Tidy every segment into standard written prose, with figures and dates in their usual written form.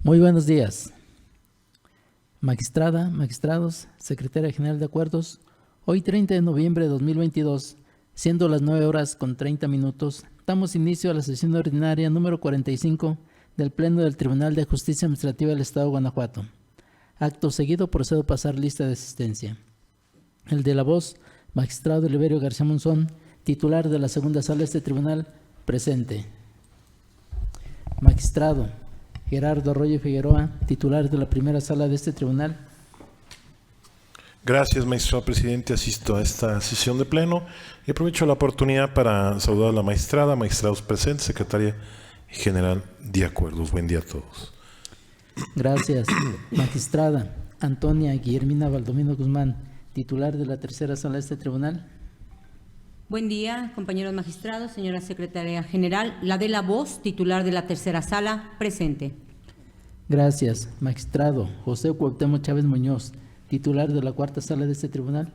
Muy buenos días, magistrada, magistrados, secretaria general de acuerdos. Hoy 30 de noviembre de 2022, siendo las 9:30, damos inicio a la sesión ordinaria número 45 del Pleno del Tribunal de Justicia Administrativa del Estado de Guanajuato. Acto seguido procedo a pasar lista de asistencia. El de la voz, magistrado Oliverio García Monzón, titular de la segunda sala de este tribunal, presente. Magistrado Gerardo Arroyo Figueroa, titular de la primera sala de este tribunal. Gracias, magistrado presidente. Asisto a esta sesión de pleno y aprovecho la oportunidad para saludar a la magistrada, magistrados presentes, secretaria general de acuerdos. Buen día a todos. Gracias. Magistrada Antonia Guillermina Baldomino Guzmán, titular de la tercera sala de este tribunal. Buen día, compañeros magistrados, señora secretaria general. La de la voz, titular de la tercera sala, presente. Gracias. Magistrado José Cuauhtémoc Chávez Muñoz, titular de la cuarta sala de este tribunal.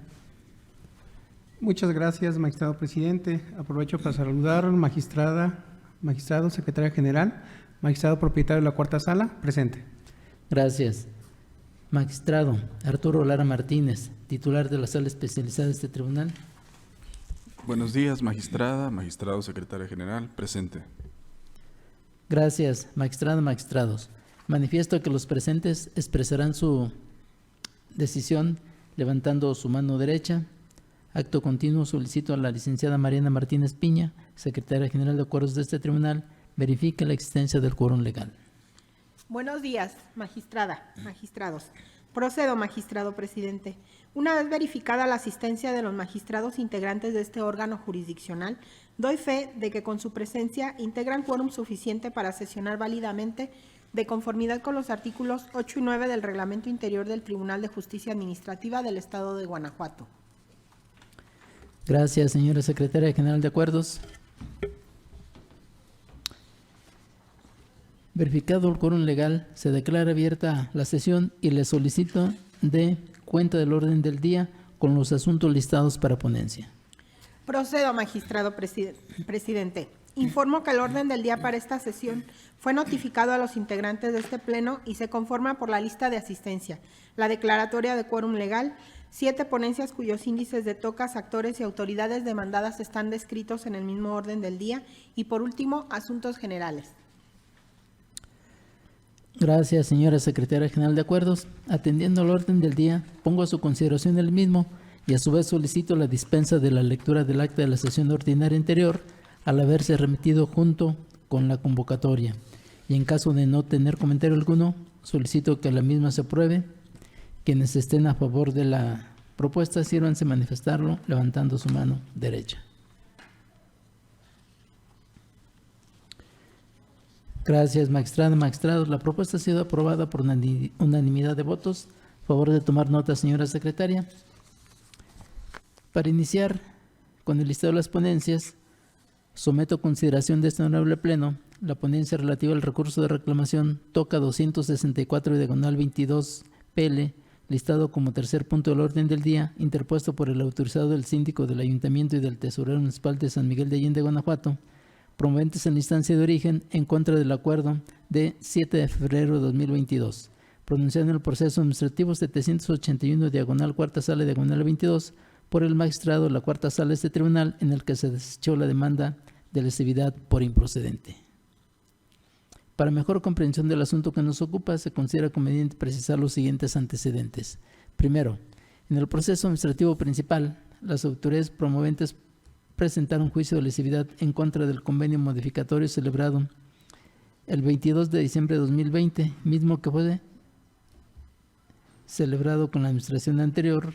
Muchas gracias, magistrado presidente. Aprovecho para saludar a la magistrado secretaria general, magistrado propietario de la cuarta sala, presente. Gracias. Magistrado Arturo Lara Martínez, titular de la sala especializada de este tribunal. Buenos días, magistrada, magistrado, secretaria general, presente. Gracias, magistrada, magistrados. Manifiesto que los presentes expresarán su decisión levantando su mano derecha. Acto continuo, solicito a la licenciada Mariana Martínez Piña, secretaria general de acuerdos de este tribunal, verifique la existencia del quórum legal. Buenos días, magistrada, magistrados. Procedo, magistrado presidente. Una vez verificada la asistencia de los magistrados integrantes de este órgano jurisdiccional, doy fe de que con su presencia integran quórum suficiente para sesionar válidamente de conformidad con los artículos 8 y 9 del Reglamento Interior del Tribunal de Justicia Administrativa del Estado de Guanajuato. Gracias, señora secretaria general de acuerdos. Verificado el quórum legal, se declara abierta la sesión y le solicito de cuenta del orden del día con los asuntos listados para ponencia. Procedo, magistrado presidente. Informo que el orden del día para esta sesión fue notificado a los integrantes de este pleno y se conforma por la lista de asistencia, la declaratoria de quórum legal, 7 ponencias cuyos índices de tocas, actores y autoridades demandadas están descritos en el mismo orden del día y, por último, asuntos generales. Gracias, señora secretaria general de acuerdos. Atendiendo al orden del día, pongo a su consideración el mismo y a su vez solicito la dispensa de la lectura del acta de la sesión ordinaria anterior al haberse remitido junto con la convocatoria. Y en caso de no tener comentario alguno, solicito que la misma se apruebe. Quienes estén a favor de la propuesta, sírvanse a manifestarlo levantando su mano derecha. Gracias, magistrada, magistrados. La propuesta ha sido aprobada por unanimidad de votos. A favor de tomar nota, señora secretaria. Para iniciar con el listado de las ponencias, someto a consideración de este honorable pleno la ponencia relativa al recurso de reclamación TOCA 264 diagonal 22 PL, listado como tercer punto del orden del día, interpuesto por el autorizado del síndico del Ayuntamiento y del Tesorero Municipal de San Miguel de Allende, Guanajuato, promoventes en la instancia de origen en contra del acuerdo de 7 de febrero de 2022, pronunciado en el proceso administrativo 781 diagonal cuarta sala diagonal 22 por el magistrado de la cuarta sala de este tribunal, en el que se desechó la demanda de lesividad por improcedente. Para mejor comprensión del asunto que nos ocupa, se considera conveniente precisar los siguientes antecedentes. Primero, en el proceso administrativo principal, las autoridades promoventes presentaron juicio de lesividad en contra del convenio modificatorio celebrado el 22 de diciembre de 2020, mismo que fue celebrado con la administración anterior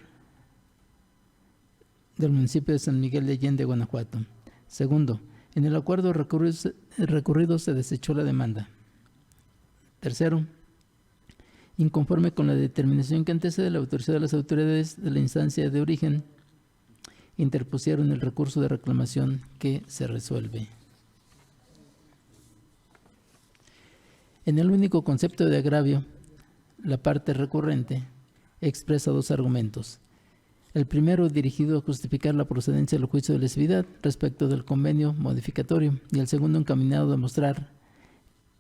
del municipio de San Miguel de Allende, Guanajuato. Segundo, en el acuerdo recurrido se desechó la demanda. Tercero, inconforme con la determinación que antecede la autorización de las autoridades de la instancia de origen, interpusieron el recurso de reclamación que se resuelve. En el único concepto de agravio, la parte recurrente expresa 2 argumentos. El primero dirigido a justificar la procedencia del juicio de lesividad respecto del convenio modificatorio y el segundo encaminado a demostrar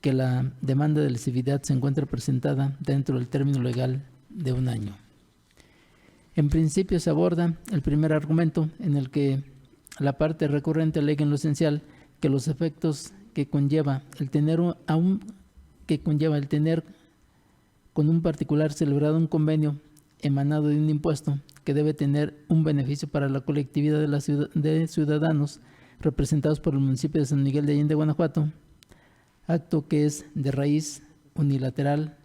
que la demanda de lesividad se encuentra presentada dentro del término legal de 1 año. En principio se aborda el primer argumento, en el que la parte recurrente alega en lo esencial que los efectos que conlleva el tener con un particular celebrado un convenio emanado de un impuesto que debe tener un beneficio para la colectividad de ciudadanos representados por el municipio de San Miguel de Allende, Guanajuato, acto que es de raíz unilateral,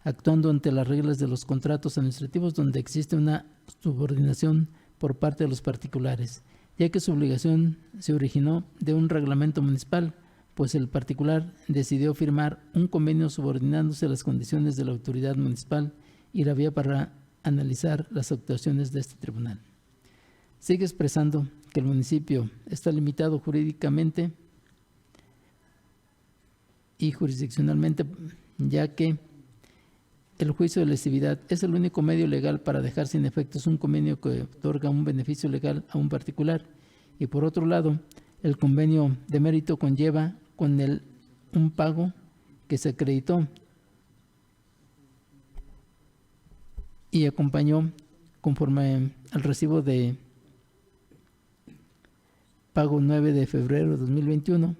actuando ante las reglas de los contratos administrativos donde existe una subordinación por parte de los particulares, ya que su obligación se originó de un reglamento municipal, pues el particular decidió firmar un convenio subordinándose a las condiciones de la autoridad municipal y la vía para analizar las actuaciones de este tribunal. Sigue expresando que el municipio está limitado jurídicamente y jurisdiccionalmente, ya que el juicio de lesividad es el único medio legal para dejar sin efectos un convenio que otorga un beneficio legal a un particular. Y por otro lado, el convenio de mérito conlleva con él un pago que se acreditó y acompañó conforme al recibo de pago 9 de febrero de 2021,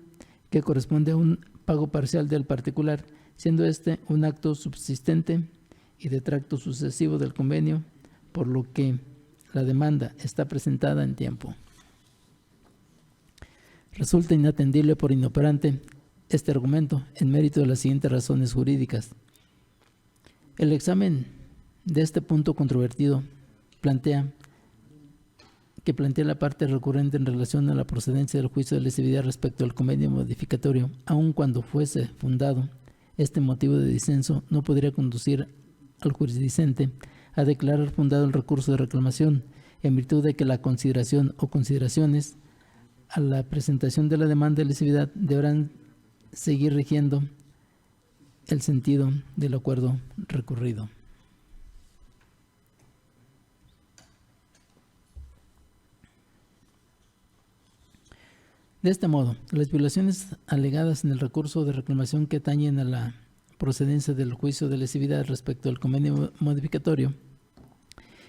que corresponde a un pago parcial del particular, siendo este un acto subsistente y de tracto sucesivo del convenio, por lo que la demanda está presentada en tiempo. Resulta inatendible por inoperante este argumento en mérito de las siguientes razones jurídicas. El examen de este punto controvertido plantea la parte recurrente en relación a la procedencia del juicio de lesividad respecto al convenio modificatorio, aun cuando fuese fundado. Este motivo de disenso no podría conducir al jurisdicente a declarar fundado el recurso de reclamación, en virtud de que la consideración o consideraciones a la presentación de la demanda de lesividad deberán seguir rigiendo el sentido del acuerdo recurrido. De este modo, las violaciones alegadas en el recurso de reclamación que atañen a la procedencia del juicio de lesividad respecto al convenio modificatorio,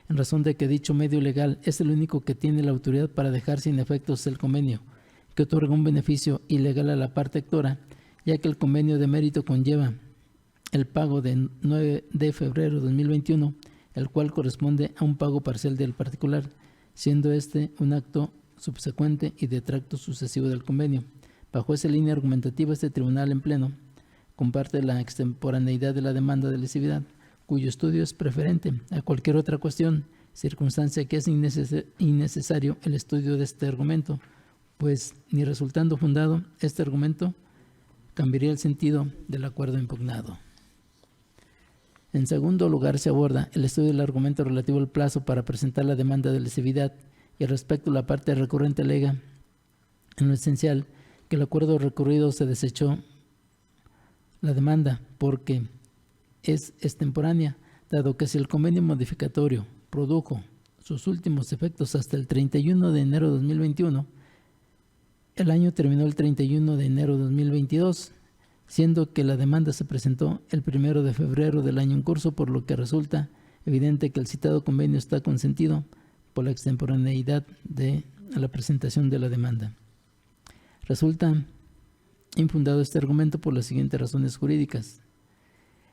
en razón de que dicho medio legal es el único que tiene la autoridad para dejar sin efectos el convenio, que otorga un beneficio ilegal a la parte actora, ya que el convenio de mérito conlleva el pago de 9 de febrero de 2021, el cual corresponde a un pago parcial del particular, siendo este un acto subsecuente y de tracto sucesivo del convenio. Bajo esa línea argumentativa, este tribunal en pleno comparte la extemporaneidad de la demanda de lesividad, cuyo estudio es preferente a cualquier otra cuestión, circunstancia que es innecesario el estudio de este argumento, pues ni resultando fundado este argumento cambiaría el sentido del acuerdo impugnado. En segundo lugar, se aborda el estudio del argumento relativo al plazo para presentar la demanda de lesividad, y respecto a la parte recurrente alega, en lo esencial, que el acuerdo recurrido se desechó la demanda porque es extemporánea, dado que si el convenio modificatorio produjo sus últimos efectos hasta el 31 de enero de 2021, el año terminó el 31 de enero de 2022, siendo que la demanda se presentó el 1 de febrero del año en curso, por lo que resulta evidente que el citado convenio está consentido por la extemporaneidad de la presentación de la demanda. Resulta infundado este argumento por las siguientes razones jurídicas.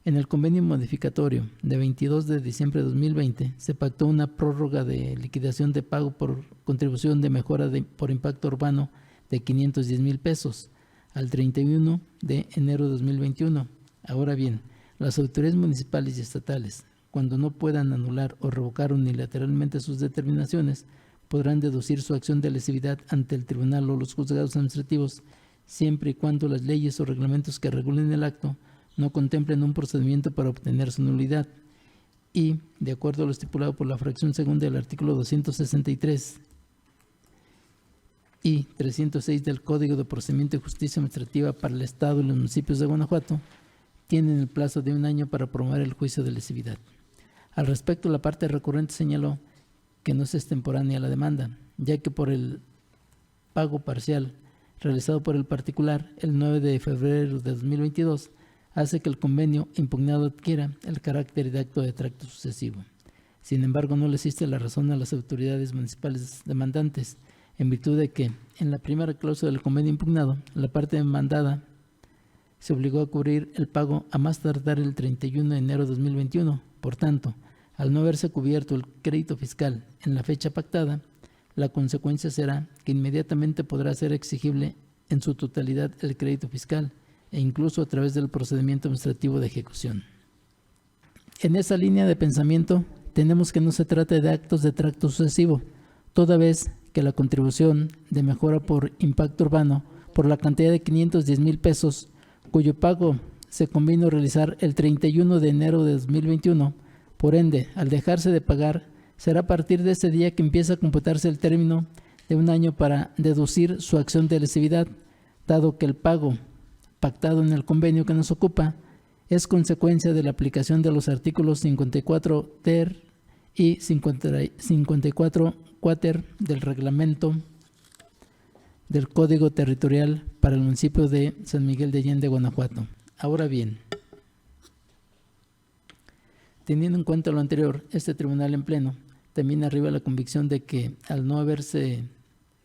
En el convenio modificatorio de 22 de diciembre de 2020 se pactó una prórroga de liquidación de pago por contribución de mejora por impacto urbano de 510,000 pesos al 31 de enero de 2021. Ahora bien, las autoridades municipales y estatales, cuando no puedan anular o revocar unilateralmente sus determinaciones, podrán deducir su acción de lesividad ante el tribunal o los juzgados administrativos, siempre y cuando las leyes o reglamentos que regulen el acto no contemplen un procedimiento para obtener su nulidad y, de acuerdo a lo estipulado por la fracción segunda del artículo 263 y 306 del Código de Procedimiento y Justicia Administrativa para el Estado y los municipios de Guanajuato, tienen el plazo de 1 año para promover el juicio de lesividad. Al respecto, la parte recurrente señaló que no es extemporánea la demanda, ya que por el pago parcial realizado por el particular el 9 de febrero de 2022, hace que el convenio impugnado adquiera el carácter de acto de tracto sucesivo. Sin embargo, no le existe la razón a las autoridades municipales demandantes, en virtud de que, en la primera cláusula del convenio impugnado, la parte demandada se obligó a cubrir el pago a más tardar el 31 de enero de 2021. Por tanto, al no haberse cubierto el crédito fiscal en la fecha pactada, la consecuencia será que inmediatamente podrá ser exigible en su totalidad el crédito fiscal e incluso a través del procedimiento administrativo de ejecución. En esa línea de pensamiento, tenemos que no se trata de actos de tracto sucesivo, toda vez que la contribución de mejora por impacto urbano por la cantidad de 510,000 pesos, cuyo pago se convino realizar el 31 de enero de 2021, por ende, al dejarse de pagar, será a partir de ese día que empieza a computarse el término de un año para deducir su acción de lesividad, dado que el pago pactado en el convenio que nos ocupa es consecuencia de la aplicación de los artículos 54 ter y 54 quater del reglamento del Código Territorial para el municipio de San Miguel de Allende, Guanajuato. Ahora bien, teniendo en cuenta lo anterior, este tribunal en pleno también arriba la convicción de que al no haberse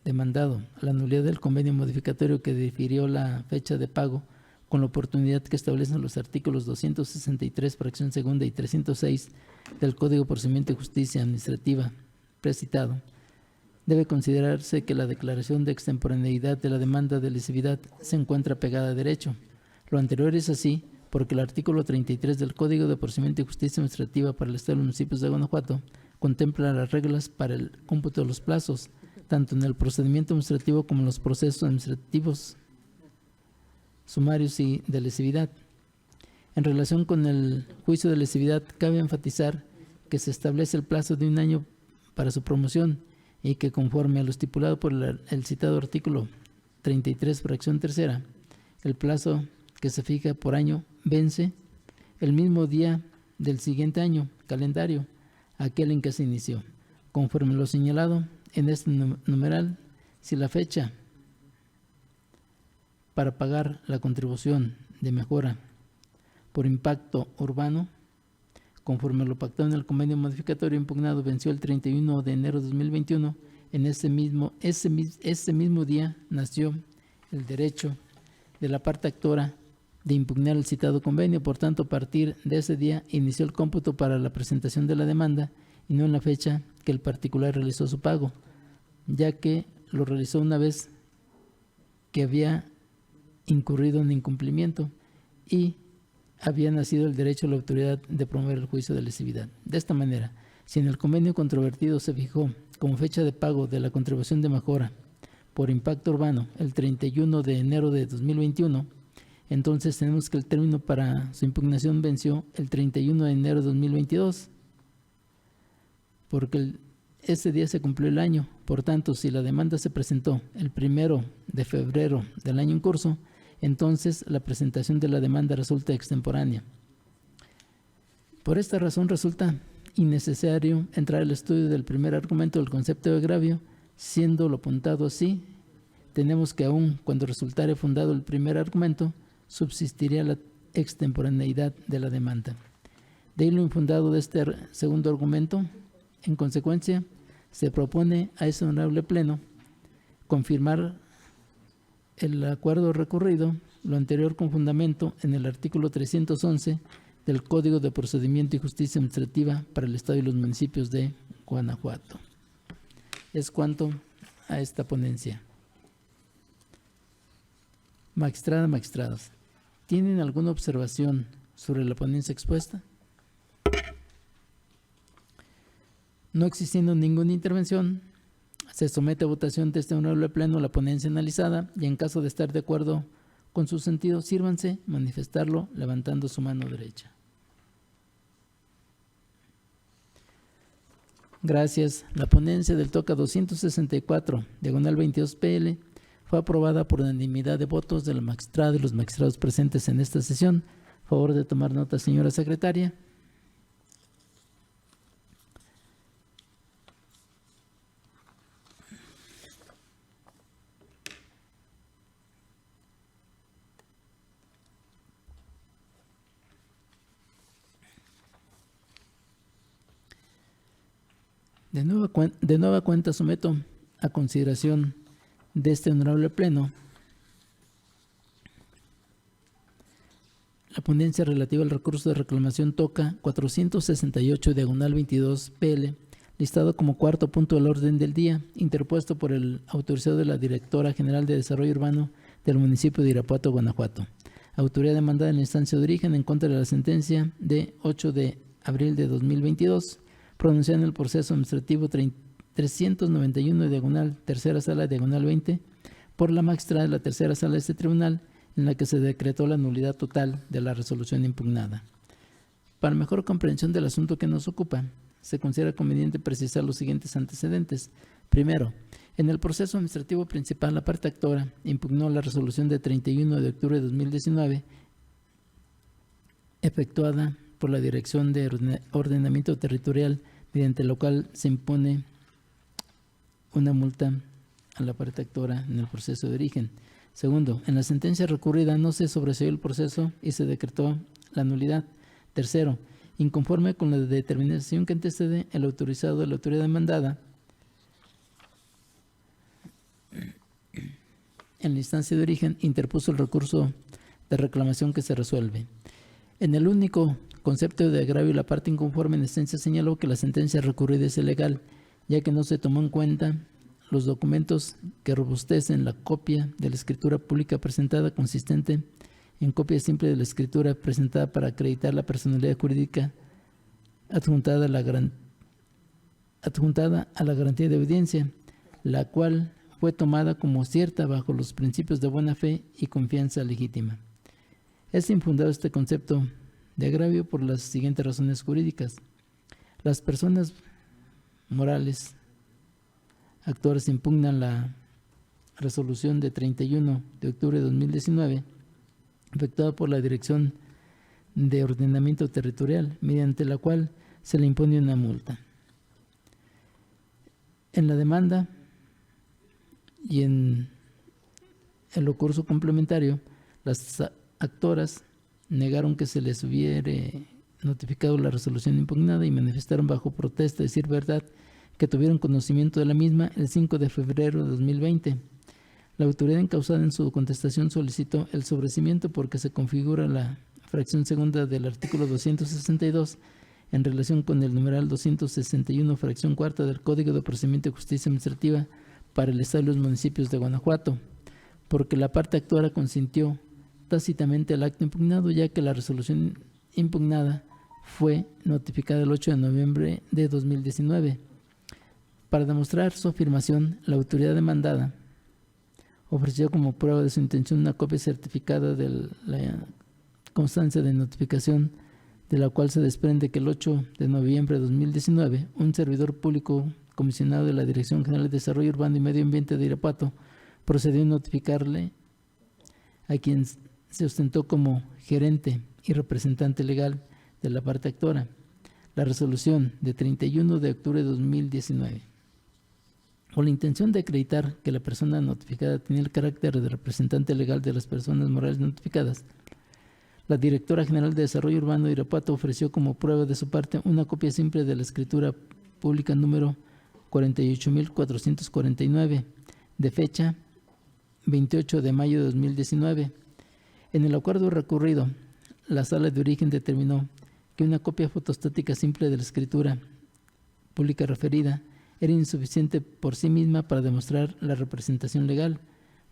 demandado la nulidad del convenio modificatorio que difirió la fecha de pago con la oportunidad que establecen los artículos 263, fracción segunda, y 306 del Código de Procedimiento y Justicia Administrativa precitado, debe considerarse que la declaración de extemporaneidad de la demanda de lesividad se encuentra pegada a derecho. Lo anterior es así porque el artículo 33 del Código de Procedimiento y Justicia Administrativa para el Estado y los municipios de Guanajuato contempla las reglas para el cómputo de los plazos, tanto en el procedimiento administrativo como en los procesos administrativos sumarios y de lesividad. En relación con el juicio de lesividad, cabe enfatizar que se establece el plazo de 1 año para su promoción y que conforme a lo estipulado por el citado artículo 33, fracción tercera, el plazo que se fija por año vence el mismo día del siguiente año calendario, aquel en que se inició. Conforme lo señalado en este numeral, si la fecha para pagar la contribución de mejora por impacto urbano, conforme lo pactado en el convenio modificatorio impugnado, venció el 31 de enero de 2021, en ese mismo día nació el derecho de la parte actora de impugnar el citado convenio. Por tanto, a partir de ese día inició el cómputo para la presentación de la demanda y no en la fecha que el particular realizó su pago, ya que lo realizó una vez que había incurrido en incumplimiento y había nacido el derecho a la autoridad de promover el juicio de lesividad. De esta manera, si en el convenio controvertido se fijó como fecha de pago de la contribución de mejora por impacto urbano el 31 de enero de 2021, entonces tenemos que el término para su impugnación venció el 31 de enero de 2022, porque ese día se cumplió el año. Por tanto, si la demanda se presentó el 1 de febrero del año en curso, entonces la presentación de la demanda resulta extemporánea. Por esta razón resulta innecesario entrar al estudio del primer argumento del concepto de agravio. Siendo lo apuntado así, tenemos que aun cuando resultare fundado el primer argumento, subsistiría la extemporaneidad de la demanda. De ahí lo infundado de este segundo argumento. En consecuencia, se propone a ese honorable pleno confirmar el acuerdo recurrido, lo anterior con fundamento en el artículo 311 del Código de Procedimiento y Justicia Administrativa para el Estado y los municipios de Guanajuato. Es cuanto a esta ponencia. Magistrada, magistrados, ¿tienen alguna observación sobre la ponencia expuesta? No existiendo ninguna intervención, se somete a votación de este honorable pleno la ponencia analizada y en caso de estar de acuerdo con su sentido, sírvanse manifestarlo levantando su mano derecha. Gracias. La ponencia del TOCA 264, diagonal 22 PL, fue aprobada por unanimidad de votos de la magistrada y los magistrados presentes en esta sesión. Favor de tomar nota, señora secretaria. De nueva cuenta someto a consideración de este honorable pleno la ponencia relativa al recurso de reclamación TOCA 468/22 PL, listado como cuarto punto del orden del día, interpuesto por el autorizado de la Directora General de Desarrollo Urbano del municipio de Irapuato, Guanajuato. Autoridad demandada en la instancia de origen en contra de la sentencia de 8 de abril de 2022, pronunciada en el proceso administrativo 391 tercera sala 20 por la magistrada de la tercera sala de este tribunal, en la que se decretó la nulidad total de la resolución impugnada. Para mejor comprensión del asunto que nos ocupa, se considera conveniente precisar los siguientes antecedentes. Primero, en el proceso administrativo principal, la parte actora impugnó la resolución de 31 de octubre de 2019, efectuada por la Dirección de Ordenamiento Territorial, mediante lo cual se impone una multa a la parte actora en el proceso de origen. Segundo, en la sentencia recurrida no se sobreseó el proceso y se decretó la nulidad. Tercero, inconforme con la determinación que antecede, el autorizado de la autoridad demandada en la instancia de origen interpuso el recurso de reclamación que se resuelve. En el único concepto de agravio, la parte inconforme en esencia señaló que la sentencia recurrida es ilegal, ya que no se tomó en cuenta los documentos que robustecen la copia de la escritura pública presentada, consistente en copia simple de la escritura presentada para acreditar la personalidad jurídica adjuntada a la garantía de audiencia, la cual fue tomada como cierta bajo los principios de buena fe y confianza legítima. Es infundado este concepto de agravio por las siguientes razones jurídicas. Las personas morales actores impugnan la resolución de 31 de octubre de 2019, efectuada por la Dirección de Ordenamiento Territorial, mediante la cual se le impone una multa. En la demanda y en el recurso complementario, las actoras negaron que se les hubiera notificado la resolución impugnada y manifestaron bajo protesta de decir verdad que tuvieron conocimiento de la misma el 5 de febrero de 2020. La autoridad encausada en su contestación solicitó el sobreseimiento porque se configura la fracción segunda del artículo 262 en relación con el numeral 261, fracción cuarta del Código de Procedimiento de Justicia Administrativa para el Estado y los municipios de Guanajuato, porque la parte actora consintió tácitamente al acto impugnado, ya que la resolución impugnada fue notificada el 8 de noviembre de 2019. Para demostrar su afirmación, la autoridad demandada ofreció como prueba de su intención una copia certificada de la constancia de notificación, de la cual se desprende que el 8 de noviembre de 2019, un servidor público comisionado de la Dirección General de Desarrollo Urbano y Medio Ambiente de Irapuato procedió a notificarle a quien se ostentó como gerente y representante legal de la parte actora la resolución de 31 de octubre de 2019. Con la intención de acreditar que la persona notificada tenía el carácter de representante legal de las personas morales notificadas, la Directora General de Desarrollo Urbano de Irapuato ofreció como prueba de su parte una copia simple de la escritura pública número 48.449, de fecha 28 de mayo de 2019. En el acuerdo recurrido, la Sala de Origen determinó que una copia fotostática simple de la escritura pública referida era insuficiente por sí misma para demostrar la representación legal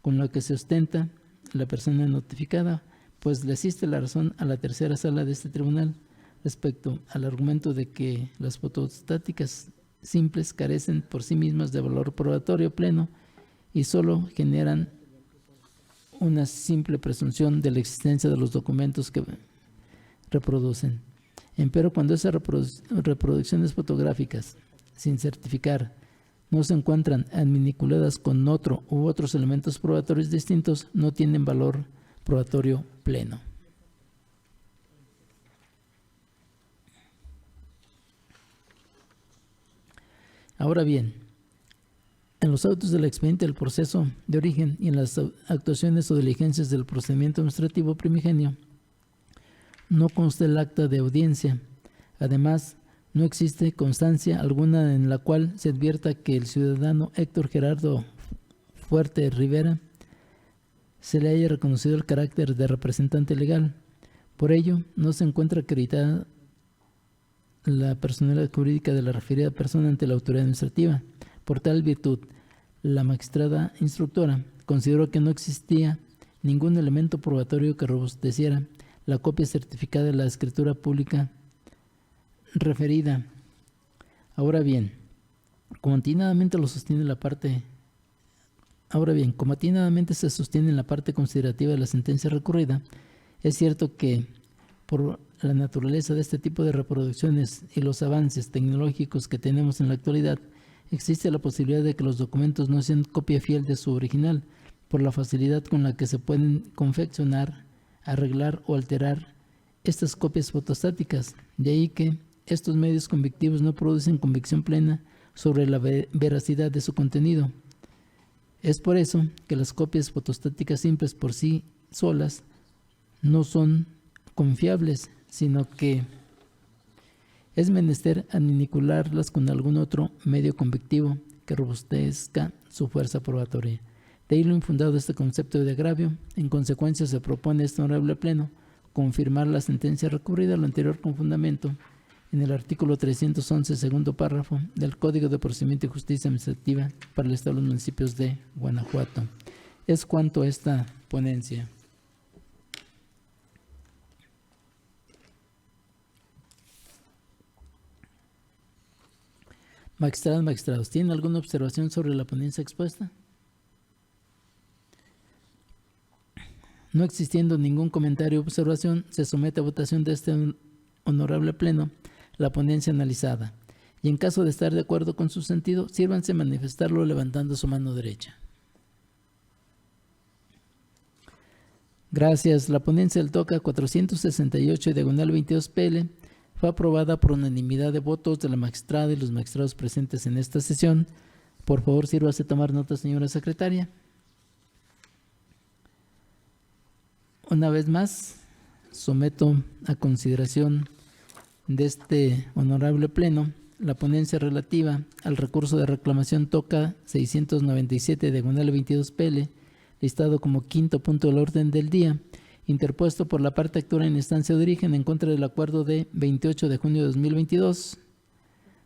con la que se ostenta la persona notificada, pues le asiste la razón a la tercera sala de este tribunal respecto al argumento de que las fotostáticas simples carecen por sí mismas de valor probatorio pleno y solo generan una simple presunción de la existencia de los documentos que reproducen. Empero, cuando esas reproducciones fotográficas sin certificar no se encuentran adminiculadas con otro u otros elementos probatorios distintos, no tienen valor probatorio pleno. Ahora bien, en los autos del expediente del proceso de origen y en las actuaciones o diligencias del procedimiento administrativo primigenio, no consta el acta de audiencia. Además, No existe constancia alguna en la cual se advierta que el ciudadano Héctor Gerardo Fuerte Rivera se le haya reconocido el carácter de representante legal. Por ello, no se encuentra acreditada la personalidad jurídica de la referida persona ante la autoridad administrativa. Por tal virtud, la magistrada instructora consideró que no existía ningún elemento probatorio que robusteciera la copia certificada de la escritura pública referida. Ahora bien, como atinadamente se sostiene en la parte considerativa de la sentencia recurrida, es cierto que por la naturaleza de este tipo de reproducciones y los avances tecnológicos que tenemos en la actualidad, existe la posibilidad de que los documentos no sean copia fiel de su original, por la facilidad con la que se pueden confeccionar, arreglar o alterar estas copias fotostáticas. De ahí que estos medios convictivos no producen convicción plena sobre la veracidad de su contenido. Es por eso que las copias fotostáticas simples por sí solas no son confiables, sino que es menester aniquilarlas con algún otro medio convictivo que robustezca su fuerza probatoria. De ahí lo infundado de este concepto de agravio. En consecuencia, se propone este honorable pleno confirmar la sentencia recurrida, lo anterior con fundamento en el artículo 311, segundo párrafo del Código de Procedimiento y Justicia Administrativa para el Estado de los Municipios de Guanajuato. Es cuanto a esta ponencia. Magistradas, magistrados, ¿tienen alguna observación sobre la ponencia expuesta? No existiendo ningún comentario o observación, se somete a votación de este honorable pleno la ponencia analizada, y en caso de estar de acuerdo con su sentido, sírvanse manifestarlo levantando su mano derecha. Gracias. La ponencia del TOCA 468 diagonal 22 PL fue aprobada por unanimidad de votos de la magistrada y los magistrados presentes en esta sesión. Por favor, sírvase tomar nota, señora secretaria. Una vez más, someto a consideración de este honorable pleno la ponencia relativa al recurso de reclamación TOCA 697 diagonal 22 PL, listado como quinto punto del orden del día, interpuesto por la parte actora en instancia de origen en contra del acuerdo de 28 de junio de 2022,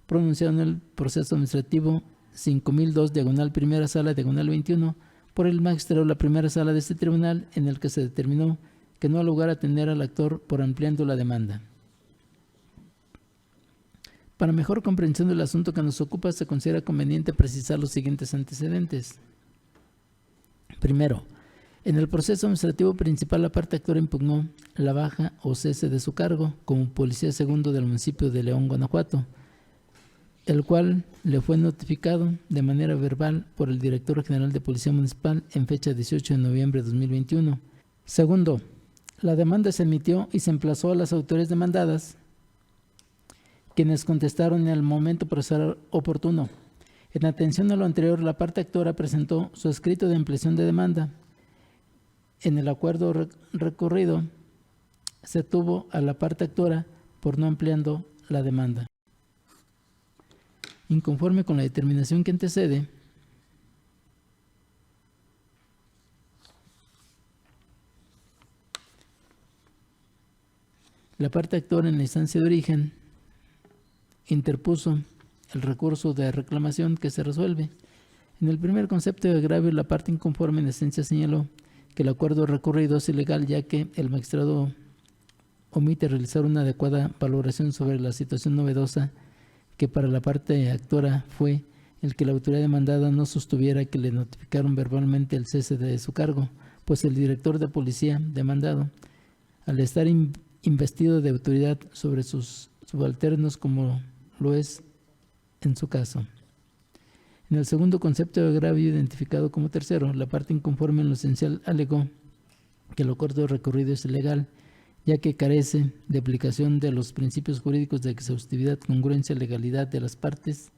pronunciado en el proceso administrativo 5002 diagonal primera sala diagonal 21 por el magistrado de la primera sala de este tribunal, en el que se determinó que no ha lugar a atender al actor por ampliando la demanda. Para mejor comprensión del asunto que nos ocupa, se considera conveniente precisar los siguientes antecedentes. Primero, en el proceso administrativo principal, la parte actora impugnó la baja o cese de su cargo como policía segundo del municipio de León, Guanajuato, el cual le fue notificado de manera verbal por el director general de Policía Municipal en fecha 18 de noviembre de 2021. Segundo, la demanda se emitió y se emplazó a las autoridades demandadas, quienes contestaron en el momento procesal oportuno. En atención a lo anterior, la parte actora presentó su escrito de ampliación de demanda. En el acuerdo recurrido, se tuvo a la parte actora por no ampliando la demanda. Inconforme con la determinación que antecede, la parte actora en la instancia de origen interpuso el recurso de reclamación que se resuelve. En el primer concepto de agravio, la parte inconforme en esencia señaló que el acuerdo recurrido es ilegal, ya que el magistrado omite realizar una adecuada valoración sobre la situación novedosa que para la parte actora fue el que la autoridad demandada no sostuviera que le notificaron verbalmente el cese de su cargo, pues el director de policía demandado, al estar investido de autoridad sobre sus subalternos como lo es en su caso. En el segundo concepto de agravio, identificado como tercero, la parte inconforme en lo esencial alegó que el acuerdo recurrido es ilegal, ya que carece de aplicación de los principios jurídicos de exhaustividad, congruencia, legalidad de las partes,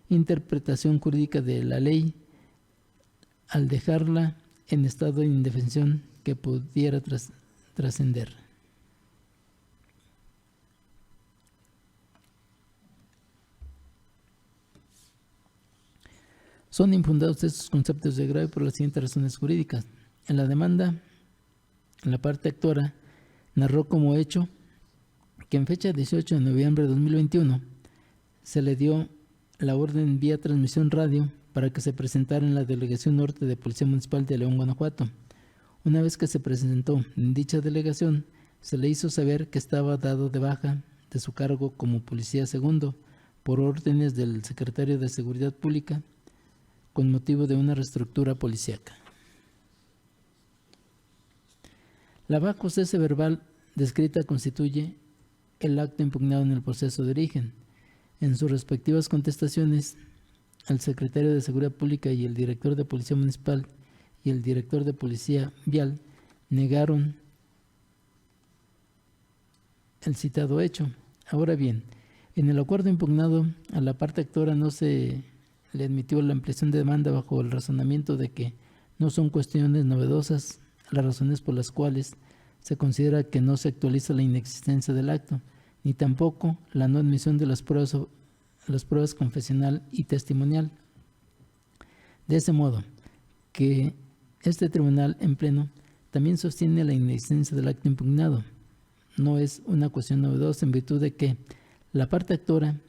interpretación jurídica de la ley, al dejarla en estado de indefensión que pudiera trascender. Son infundados estos conceptos de agravio por las siguientes razones jurídicas. En la demanda, la parte actora narró como hecho que en fecha 18 de noviembre de 2021 se le dio la orden vía transmisión radio para que se presentara en la Delegación Norte de Policía Municipal de León, Guanajuato. Una vez que se presentó en dicha delegación, se le hizo saber que estaba dado de baja de su cargo como policía segundo por órdenes del secretario de Seguridad Pública con motivo de una reestructura policíaca. La bajo cese verbal descrita constituye el acto impugnado en el proceso de origen. En sus respectivas contestaciones, el secretario de Seguridad Pública y el director de Policía Municipal y el director de Policía Vial negaron el citado hecho. Ahora bien, en el acuerdo impugnado a la parte actora no se le admitió la ampliación de demanda bajo el razonamiento de que no son cuestiones novedosas las razones por las cuales se considera que no se actualiza la inexistencia del acto, ni tampoco la no admisión de las pruebas confesional y testimonial. De ese modo, que este tribunal en pleno también sostiene la inexistencia del acto impugnado. No es una cuestión novedosa en virtud de que la parte actora,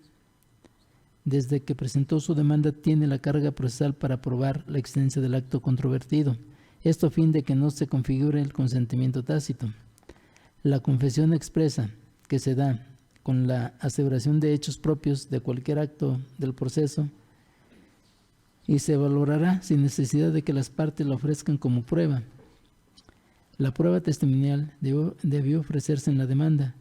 desde que presentó su demanda, tiene la carga procesal para probar la existencia del acto controvertido. Esto a fin de que no se configure el consentimiento tácito. La confesión expresa que se da con la aseveración de hechos propios de cualquier acto del proceso y se valorará sin necesidad de que las partes la ofrezcan como prueba. La prueba testimonial debió ofrecerse en la demanda,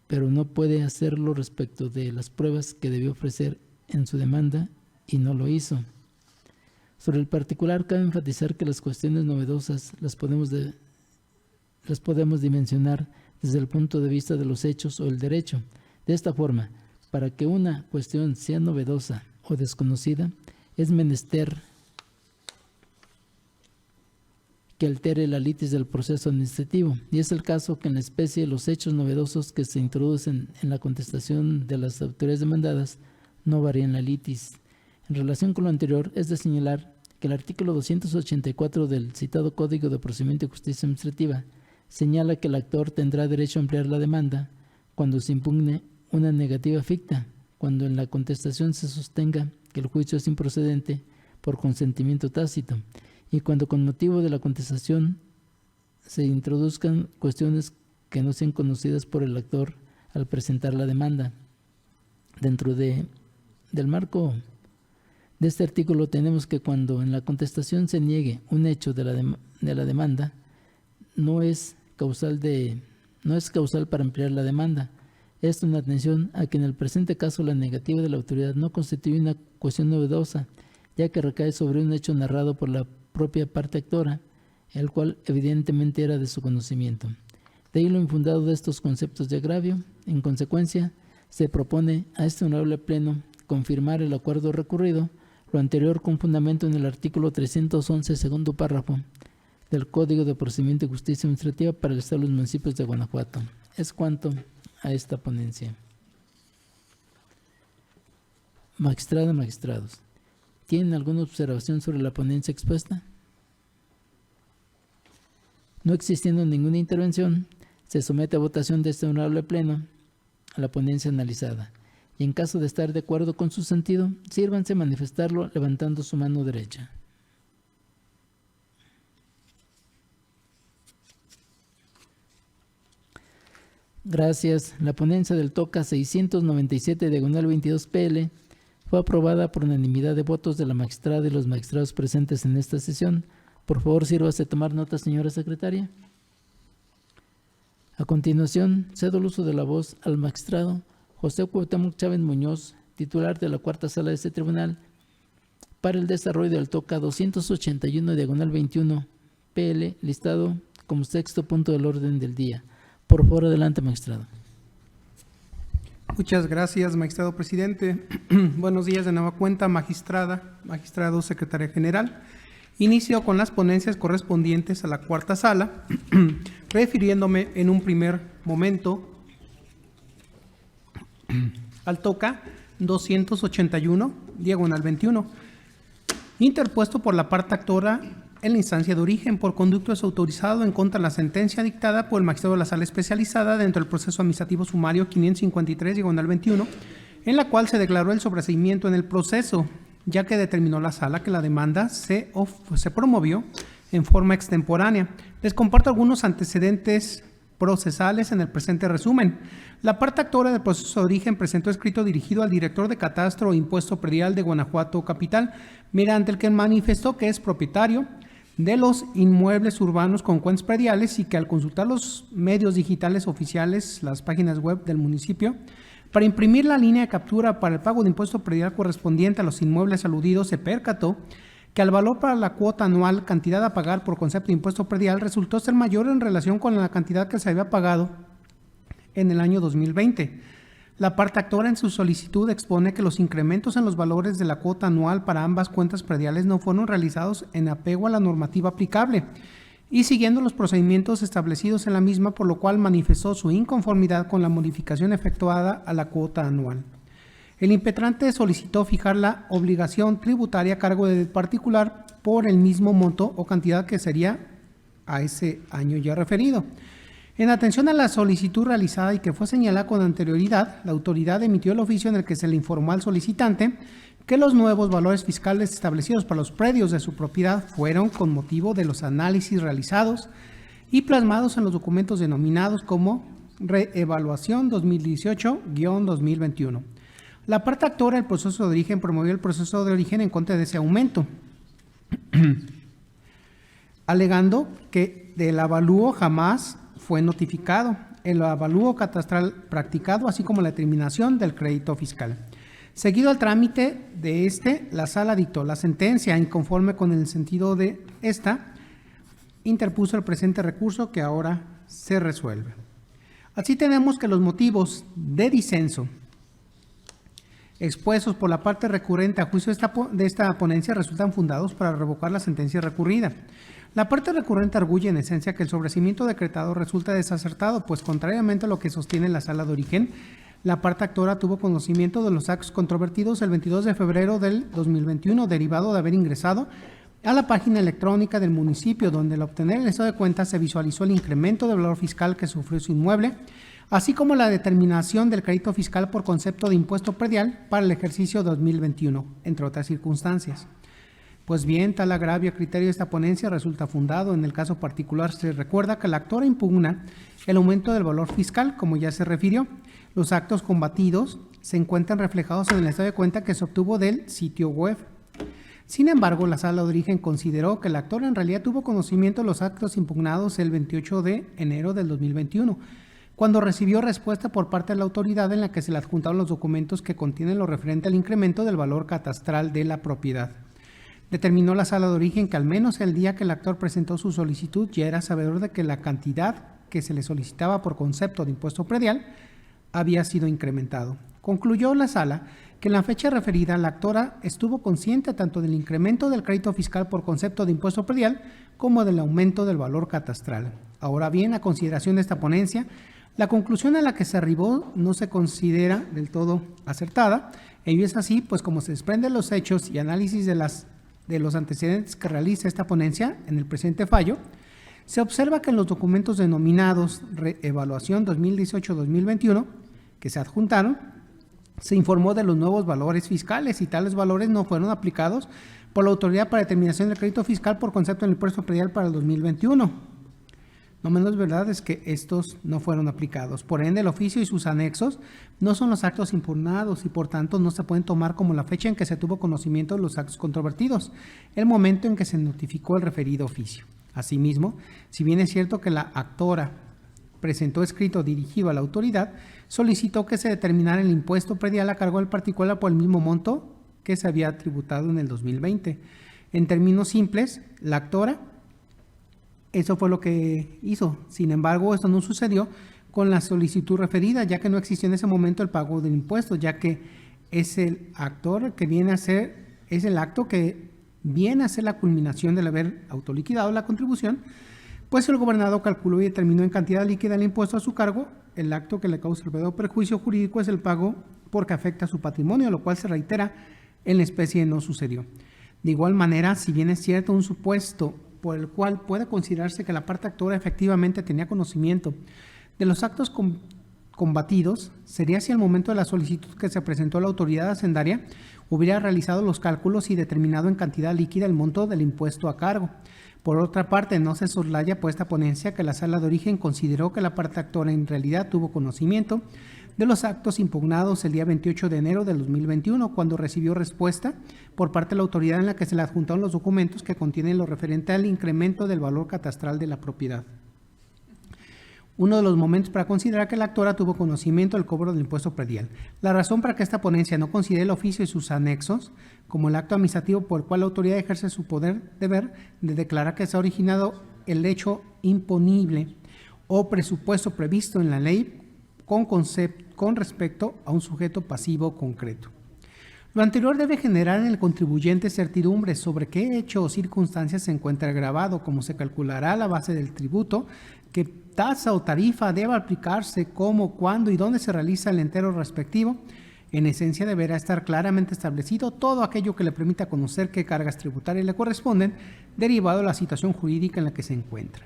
pero no puede hacerlo respecto de las pruebas que debió ofrecer en su demanda y no lo hizo. Sobre el particular, cabe enfatizar que las cuestiones novedosas las podemos dimensionar desde el punto de vista de los hechos o el derecho. De esta forma, para que una cuestión sea novedosa o desconocida, es menester que altere la litis del proceso administrativo, y es el caso que en la especie de los hechos novedosos que se introducen en la contestación de las autoridades demandadas no varían la litis. En relación con lo anterior, es de señalar que el artículo 284 del citado Código de Procedimiento y Justicia Administrativa señala que el actor tendrá derecho a ampliar la demanda cuando se impugne una negativa ficta, cuando en la contestación se sostenga que el juicio es improcedente por consentimiento tácito, y cuando con motivo de la contestación se introduzcan cuestiones que no sean conocidas por el actor al presentar la demanda. Dentro del marco de este artículo tenemos que cuando en la contestación se niegue un hecho de la demanda, no es causal para ampliar la demanda. Esto en atención a que en el presente caso la negativa de la autoridad no constituye una cuestión novedosa, ya que recae sobre un hecho narrado por la propia parte actora, el cual evidentemente era de su conocimiento. De ahí lo infundado de estos conceptos de agravio. En consecuencia, se propone a este honorable pleno confirmar el acuerdo recurrido, lo anterior con fundamento en el artículo 311, segundo párrafo, del Código de Procedimiento y Justicia Administrativa para el Estado de los Municipios de Guanajuato. Es cuanto a esta ponencia. Magistrada, magistrados, ¿tienen alguna observación sobre la ponencia expuesta? No existiendo ninguna intervención, se somete a votación de este honorable pleno a la ponencia analizada, y en caso de estar de acuerdo con su sentido, sírvanse manifestarlo levantando su mano derecha. Gracias. La ponencia del TOCA 697/22 PL fue aprobada por unanimidad de votos de la magistrada y los magistrados presentes en esta sesión. Por favor, sírvase tomar nota, señora secretaria. A continuación, cedo el uso de la voz al magistrado José Cuauhtémoc Chávez Muñoz, titular de la cuarta sala de este tribunal, para el desarrollo del TOCA 281/21 PL, listado como sexto punto del orden del día. Por favor, adelante, magistrado. Muchas gracias, magistrado presidente. Buenos días de nueva cuenta, magistrada, magistrado, secretaria general. Inicio con las ponencias correspondientes a la cuarta sala, refiriéndome en un primer momento al TOCA 281/21, interpuesto por la parte actora en la instancia de origen por conducto desautorizado en contra de la sentencia dictada por el magistrado de la Sala Especializada dentro del proceso administrativo sumario 553/21, en la cual se declaró el sobreseimiento en el proceso, ya que determinó la Sala que la demanda se promovió en forma extemporánea. Les comparto algunos antecedentes procesales en el presente resumen. La parte actora del proceso de origen presentó escrito dirigido al director de Catastro e Impuesto Predial de Guanajuato Capital, mediante el que manifestó que es propietario de los inmuebles urbanos con cuentas prediales y que al consultar los medios digitales oficiales, las páginas web del municipio, para imprimir la línea de captura para el pago de impuesto predial correspondiente a los inmuebles aludidos, se percató que el valor para la cuota anual, cantidad a pagar por concepto de impuesto predial, resultó ser mayor en relación con la cantidad que se había pagado en el año 2020. La parte actora en su solicitud expone que los incrementos en los valores de la cuota anual para ambas cuentas prediales no fueron realizados en apego a la normativa aplicable y siguiendo los procedimientos establecidos en la misma, por lo cual manifestó su inconformidad con la modificación efectuada a la cuota anual. El impetrante solicitó fijar la obligación tributaria a cargo del particular por el mismo monto o cantidad que sería a ese año ya referido. En atención a la solicitud realizada y que fue señalada con anterioridad, la autoridad emitió el oficio en el que se le informó al solicitante que los nuevos valores fiscales establecidos para los predios de su propiedad fueron con motivo de los análisis realizados y plasmados en los documentos denominados como Reevaluación 2018-2021. La parte actora del proceso de origen promovió el proceso de origen en contra de ese aumento, alegando que del avalúo jamás fue notificado, el avalúo catastral practicado, así como la determinación del crédito fiscal. Seguido al trámite de la Sala dictó la sentencia. Inconforme con el sentido de esta, interpuso el presente recurso que ahora se resuelve. Así tenemos que los motivos de disenso expuestos por la parte recurrente a juicio de esta ponencia resultan fundados para revocar la sentencia recurrida. La parte recurrente arguye en esencia que el sobreseimiento decretado resulta desacertado, pues contrariamente a lo que sostiene la Sala de origen, la parte actora tuvo conocimiento de los actos controvertidos el 22 de febrero del 2021, derivado de haber ingresado a la página electrónica del municipio, donde al obtener el estado de cuenta se visualizó el incremento de valor fiscal que sufrió su inmueble, así como la determinación del crédito fiscal por concepto de impuesto predial para el ejercicio 2021, entre otras circunstancias. Pues bien, tal agravio a criterio de esta ponencia resulta fundado. En el caso particular se recuerda que la actora impugna el aumento del valor fiscal, como ya se refirió. Los actos combatidos se encuentran reflejados en el estado de cuenta que se obtuvo del sitio web. Sin embargo, la Sala de origen consideró que la actora en realidad tuvo conocimiento de los actos impugnados el 28 de enero del 2021, cuando recibió respuesta por parte de la autoridad en la que se le adjuntaron los documentos que contienen lo referente al incremento del valor catastral de la propiedad. Determinó la Sala de origen que al menos el día que el actor presentó su solicitud ya era sabedor de que la cantidad que se le solicitaba por concepto de impuesto predial había sido incrementado. Concluyó la Sala que en la fecha referida la actora estuvo consciente tanto del incremento del crédito fiscal por concepto de impuesto predial como del aumento del valor catastral. Ahora bien, a consideración de esta ponencia, la conclusión a la que se arribó no se considera del todo acertada. Ello es así, pues como se desprende de los hechos y análisis de los antecedentes que realiza esta ponencia en el presente fallo, se observa que en los documentos denominados Reevaluación 2018-2021, que se adjuntaron, se informó de los nuevos valores fiscales y tales valores no fueron aplicados por la Autoridad para Determinación del Crédito Fiscal por concepto del impuesto predial para el 2021. No menos verdad es que estos no fueron aplicados. Por ende, el oficio y sus anexos no son los actos impugnados y por tanto no se pueden tomar como la fecha en que se tuvo conocimiento de los actos controvertidos, el momento en que se notificó el referido oficio. Asimismo, si bien es cierto que la actora presentó escrito dirigido a la autoridad, solicitó que se determinara el impuesto predial a cargo del particular por el mismo monto que se había tributado en el 2020. En términos simples, la actora, eso fue lo que hizo. Sin embargo, esto no sucedió con la solicitud referida, ya que no existió en ese momento el pago del impuesto, ya que es el actor que viene a ser, es el acto que viene a ser la culminación del haber autoliquidado la contribución, pues el gobernador calculó y determinó en cantidad líquida el impuesto a su cargo. El acto que le causa el verdadero perjuicio jurídico es el pago porque afecta a su patrimonio, lo cual se reitera en la especie no sucedió. De igual manera, si bien es cierto un supuesto por el cual puede considerarse que la parte actora efectivamente tenía conocimiento de los actos combatidos, sería si al momento de la solicitud que se presentó a la autoridad hacendaria hubiera realizado los cálculos y determinado en cantidad líquida el monto del impuesto a cargo. Por otra parte, no se soslaya por esta ponencia que la Sala de Origen consideró que la parte actora en realidad tuvo conocimiento de los actos impugnados el día 28 de enero del 2021, cuando recibió respuesta por parte de la autoridad en la que se le adjuntaron los documentos que contienen lo referente al incremento del valor catastral de la propiedad. Uno de los momentos para considerar que la actora tuvo conocimiento del cobro del impuesto predial. La razón para que esta ponencia no considere el oficio y sus anexos como el acto administrativo por el cual la autoridad ejerce su deber de declarar que se ha originado el hecho imponible o presupuesto previsto en la ley con respecto a un sujeto pasivo concreto. Lo anterior debe generar en el contribuyente certidumbre sobre qué hecho o circunstancias se encuentra agravado, cómo se calculará la base del tributo, qué tasa o tarifa debe aplicarse, cómo, cuándo y dónde se realiza el entero respectivo. En esencia, deberá estar claramente establecido todo aquello que le permita conocer qué cargas tributarias le corresponden, derivado de la situación jurídica en la que se encuentra.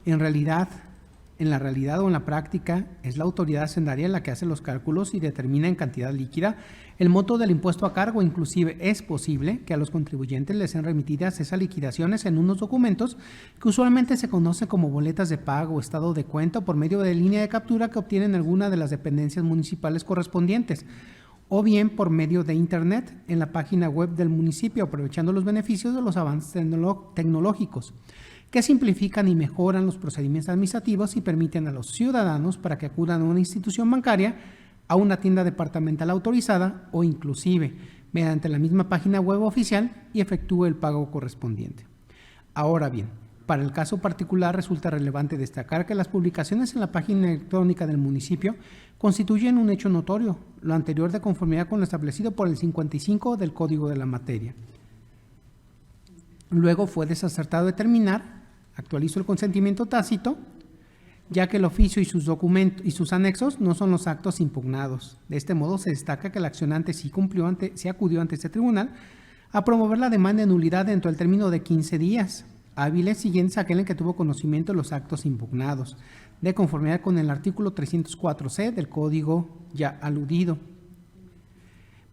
En la realidad o en la práctica, es la autoridad hacendaria la que hace los cálculos y determina en cantidad líquida el monto del impuesto a cargo. Inclusive es posible que a los contribuyentes les sean remitidas esas liquidaciones en unos documentos que usualmente se conocen como boletas de pago o estado de cuenta por medio de línea de captura que obtienen alguna de las dependencias municipales correspondientes, o bien por medio de Internet en la página web del municipio, aprovechando los beneficios de los avances tecnológicos que simplifican y mejoran los procedimientos administrativos y permiten a los ciudadanos para que acudan a una institución bancaria, a una tienda departamental autorizada o inclusive mediante la misma página web oficial y efectúe el pago correspondiente. Ahora bien, para el caso particular resulta relevante destacar que las publicaciones en la página electrónica del municipio constituyen un hecho notorio, lo anterior de conformidad con lo establecido por el 55 del Código de la Materia. Luego fue desacertado determinar, actualizo el consentimiento tácito, ya que el oficio y sus documentos y sus anexos no son los actos impugnados. De este modo se destaca que el accionante sí acudió ante este tribunal a promover la demanda de nulidad dentro del término de 15 días hábiles siguientes a aquel en que tuvo conocimiento de los actos impugnados, de conformidad con el artículo 304C del Código ya aludido.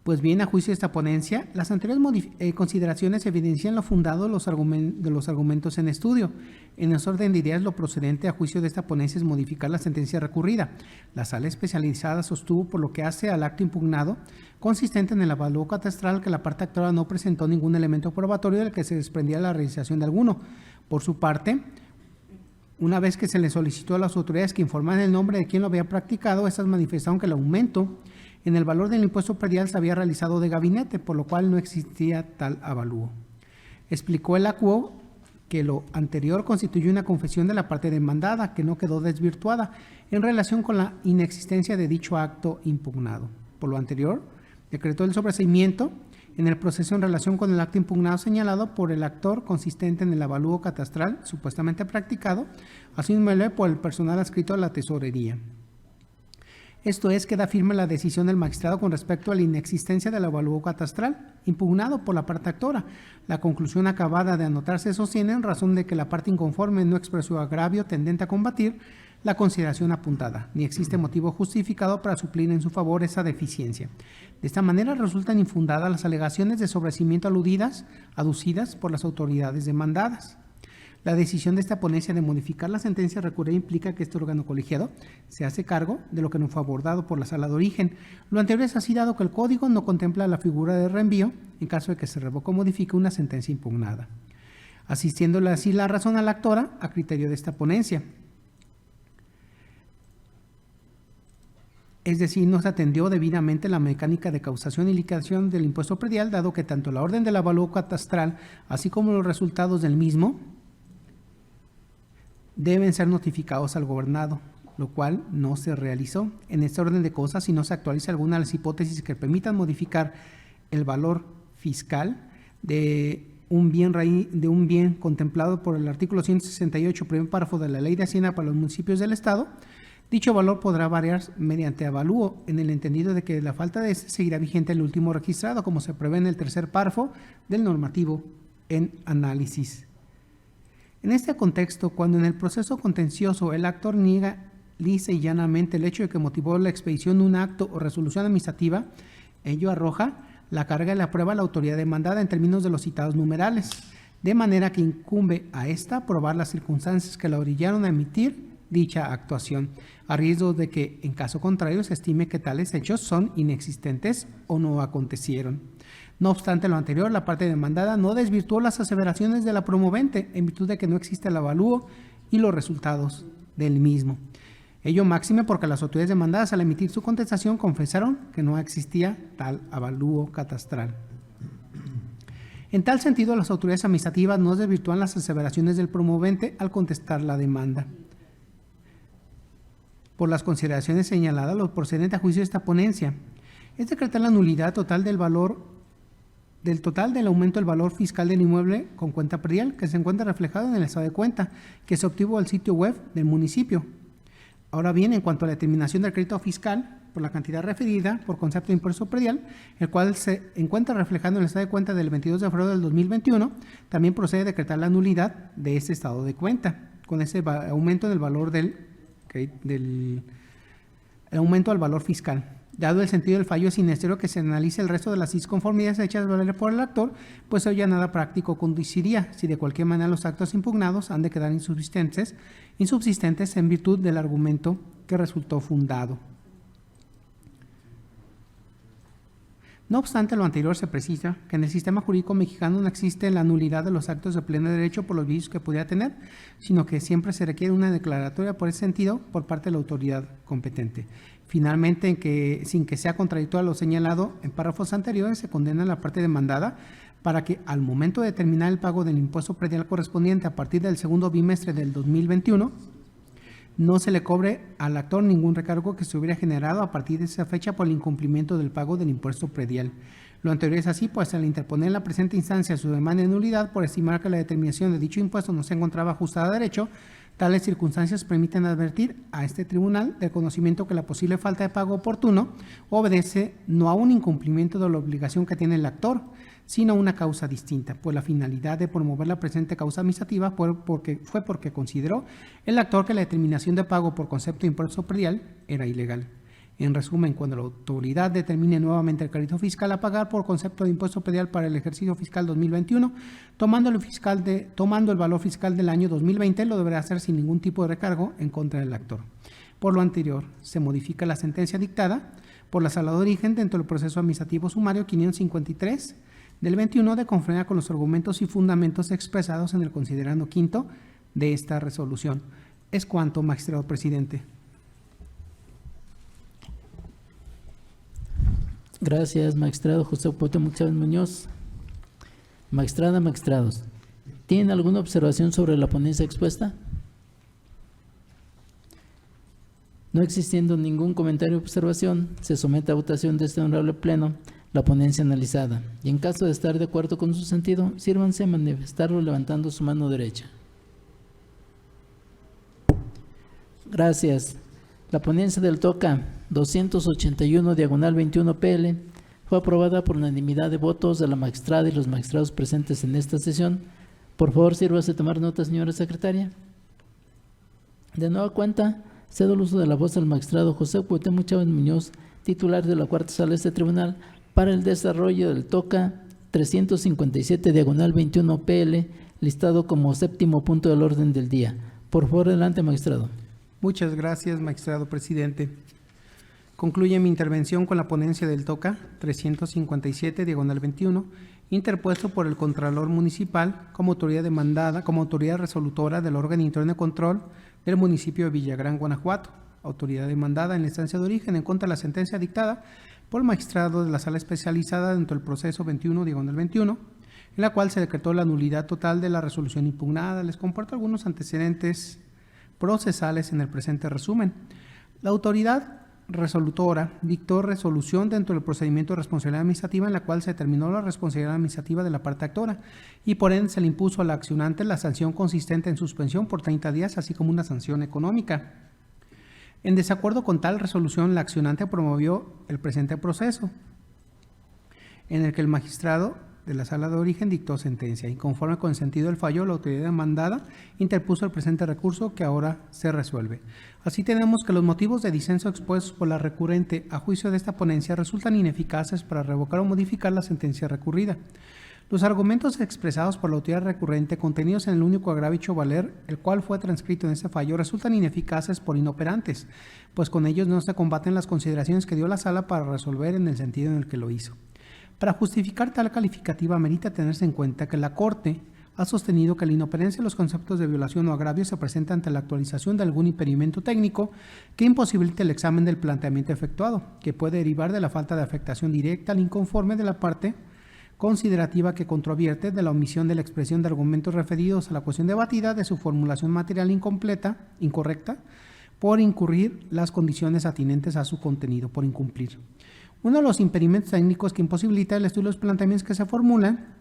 Pues bien, a juicio de esta ponencia, las anteriores consideraciones evidencian lo fundado de los argumentos en estudio. En ese orden de ideas, lo procedente a juicio de esta ponencia es modificar la sentencia recurrida. La sala especializada sostuvo, por lo que hace al acto impugnado, consistente en el avalúo catastral, que la parte actora no presentó ningún elemento probatorio del que se desprendía la realización de alguno. Por su parte, una vez que se le solicitó a las autoridades que informaran el nombre de quien lo había practicado, estas manifestaron que el aumento en el valor del impuesto predial se había realizado de gabinete, por lo cual no existía tal avalúo. Explicó el acuo que lo anterior constituye una confesión de la parte demandada, que no quedó desvirtuada en relación con la inexistencia de dicho acto impugnado. Por lo anterior, decretó el sobreseimiento en el proceso en relación con el acto impugnado señalado por el actor, consistente en el avalúo catastral supuestamente practicado, así mismo por el personal adscrito a la tesorería. Esto es, queda firme la decisión del magistrado con respecto a la inexistencia del avalúo catastral impugnado por la parte actora. La conclusión acabada de anotar se sostiene en razón de que la parte inconforme no expresó agravio tendente a combatir la consideración apuntada, ni existe motivo justificado para suplir en su favor esa deficiencia. De esta manera resultan infundadas las alegaciones de sobreseimiento aducidas por las autoridades demandadas. La decisión de esta ponencia de modificar la sentencia recurrida implica que este órgano colegiado se hace cargo de lo que no fue abordado por la sala de origen. Lo anterior es así dado que el código no contempla la figura de reenvío en caso de que se revoque o modifique una sentencia impugnada, asistiéndole así la razón a la actora a criterio de esta ponencia. Es decir, no se atendió debidamente la mecánica de causación y liquidación del impuesto predial, dado que tanto la orden del avalúo catastral, así como los resultados del mismo, deben ser notificados al gobernado, lo cual no se realizó. En este orden de cosas, si no se actualiza alguna de las hipótesis que permitan modificar el valor fiscal de un bien contemplado por el artículo 168, primer párrafo de la Ley de Hacienda para los municipios del Estado, Dicho valor podrá variar mediante avalúo, en el entendido de que la falta de este seguirá vigente el último registrado, como se prevé en el tercer párrafo del normativo en análisis. En este contexto, cuando en el proceso contencioso el actor niega lisa y llanamente el hecho de que motivó la expedición de un acto o resolución administrativa, ello arroja la carga de la prueba a la autoridad demandada en términos de los citados numerales, de manera que incumbe a ésta probar las circunstancias que la orillaron a emitir dicha actuación, a riesgo de que, en caso contrario, se estime que tales hechos son inexistentes o no acontecieron. No obstante lo anterior, la parte demandada no desvirtuó las aseveraciones de la promovente en virtud de que no existe el avalúo y los resultados del mismo. Ello máxime porque las autoridades demandadas al emitir su contestación confesaron que no existía tal avalúo catastral. En tal sentido, las autoridades administrativas no desvirtúan las aseveraciones del promovente al contestar la demanda. Por las consideraciones señaladas, lo procedente a juicio de esta ponencia es decretar la nulidad total del total del aumento del valor fiscal del inmueble con cuenta predial que se encuentra reflejado en el estado de cuenta que se obtuvo al sitio web del municipio. Ahora bien, en cuanto a la determinación del crédito fiscal por la cantidad referida por concepto de impuesto predial, el cual se encuentra reflejado en el estado de cuenta del 22 de febrero del 2021, también procede a decretar la nulidad de ese estado de cuenta, con ese aumento del valor el aumento al valor fiscal. Dado el sentido del fallo, es necesario que se analice el resto de las disconformidades hechas valer por el actor, pues hoy ya nada práctico conduciría si de cualquier manera los actos impugnados han de quedar insubsistentes en virtud del argumento que resultó fundado. No obstante lo anterior, se precisa que en el sistema jurídico mexicano no existe la nulidad de los actos de pleno derecho por los vicios que pudiera tener, sino que siempre se requiere una declaratoria por ese sentido por parte de la autoridad competente. Finalmente, sin que sea contradictorio a lo señalado en párrafos anteriores, se condena a la parte demandada para que al momento de determinar el pago del impuesto predial correspondiente a partir del segundo bimestre del 2021, no se le cobre al actor ningún recargo que se hubiera generado a partir de esa fecha por el incumplimiento del pago del impuesto predial. Lo anterior es así, pues al interponer en la presente instancia su demanda de nulidad por estimar que la determinación de dicho impuesto no se encontraba ajustada a derecho, tales circunstancias permiten advertir a este tribunal del conocimiento que la posible falta de pago oportuno obedece no a un incumplimiento de la obligación que tiene el actor, sino a una causa distinta, pues la finalidad de promover la presente causa administrativa fue porque consideró el actor que la determinación de pago por concepto de impuesto predial era ilegal. En resumen, cuando la autoridad determine nuevamente el crédito fiscal a pagar por concepto de impuesto predial para el ejercicio fiscal 2021, tomando el valor fiscal del año 2020, lo deberá hacer sin ningún tipo de recargo en contra del actor. Por lo anterior, se modifica la sentencia dictada por la Sala de Origen dentro del proceso administrativo sumario 553 del 21 de conformidad con los argumentos y fundamentos expresados en el considerando quinto de esta resolución. Es cuanto, magistrado presidente. Gracias, magistrado José Cuauhtémoc Chávez Muñoz. Magistrada, magistrados, ¿tienen alguna observación sobre la ponencia expuesta? No existiendo ningún comentario o observación, se somete a votación de este honorable pleno la ponencia analizada, y en caso de estar de acuerdo con su sentido, sírvanse a manifestarlo levantando su mano derecha. Gracias. La ponencia del TOCA 281/21 fue aprobada por unanimidad de votos de la magistrada y los magistrados presentes en esta sesión. Por favor, sírvase a tomar nota, señora secretaria. De nueva cuenta, cedo el uso de la voz al magistrado José Cuauhtémoc Chávez Muñoz, titular de la cuarta sala de este tribunal, para el desarrollo del TOCA 357/21 PL, listado como séptimo punto del orden del día. Por favor, adelante, magistrado. Muchas gracias, magistrado presidente. Concluye mi intervención con la ponencia del TOCA 357/21, interpuesto por el Contralor Municipal como autoridad demandada, como autoridad resolutora del órgano interno de control del municipio de Villagrán, Guanajuato, autoridad demandada en la instancia de origen en contra de la sentencia dictada por el magistrado de la sala especializada dentro del proceso 21/21, en la cual se decretó la nulidad total de la resolución impugnada. Les comparto algunos antecedentes procesales en el presente resumen. La autoridad resolutora dictó resolución dentro del procedimiento de responsabilidad administrativa en la cual se determinó la responsabilidad administrativa de la parte actora y por ende se le impuso al accionante la sanción consistente en suspensión por 30 días, así como una sanción económica. En desacuerdo con tal resolución, la accionante promovió el presente proceso, en el que el magistrado de la Sala de Origen dictó sentencia y conforme con el sentido del fallo, la autoridad demandada interpuso el presente recurso que ahora se resuelve. Así tenemos que los motivos de disenso expuestos por la recurrente a juicio de esta ponencia resultan ineficaces para revocar o modificar la sentencia recurrida. Los argumentos expresados por la autoridad recurrente contenidos en el único agravio hecho valer, el cual fue transcrito en este fallo, resultan ineficaces por inoperantes, pues con ellos no se combaten las consideraciones que dio la Sala para resolver en el sentido en el que lo hizo. Para justificar tal calificativa merita tenerse en cuenta que la Corte ha sostenido que la inoperancia de los conceptos de violación o agravio se presenta ante la actualización de algún impedimento técnico que imposibilite el examen del planteamiento efectuado, que puede derivar de la falta de afectación directa al inconforme de la parte considerativa que controvierte, de la omisión de la expresión de argumentos referidos a la cuestión debatida, de su formulación material incorrecta, por incurrir las condiciones atinentes a su contenido, por incumplir. Uno de los impedimentos técnicos que imposibilita el estudio de los planteamientos que se formulan,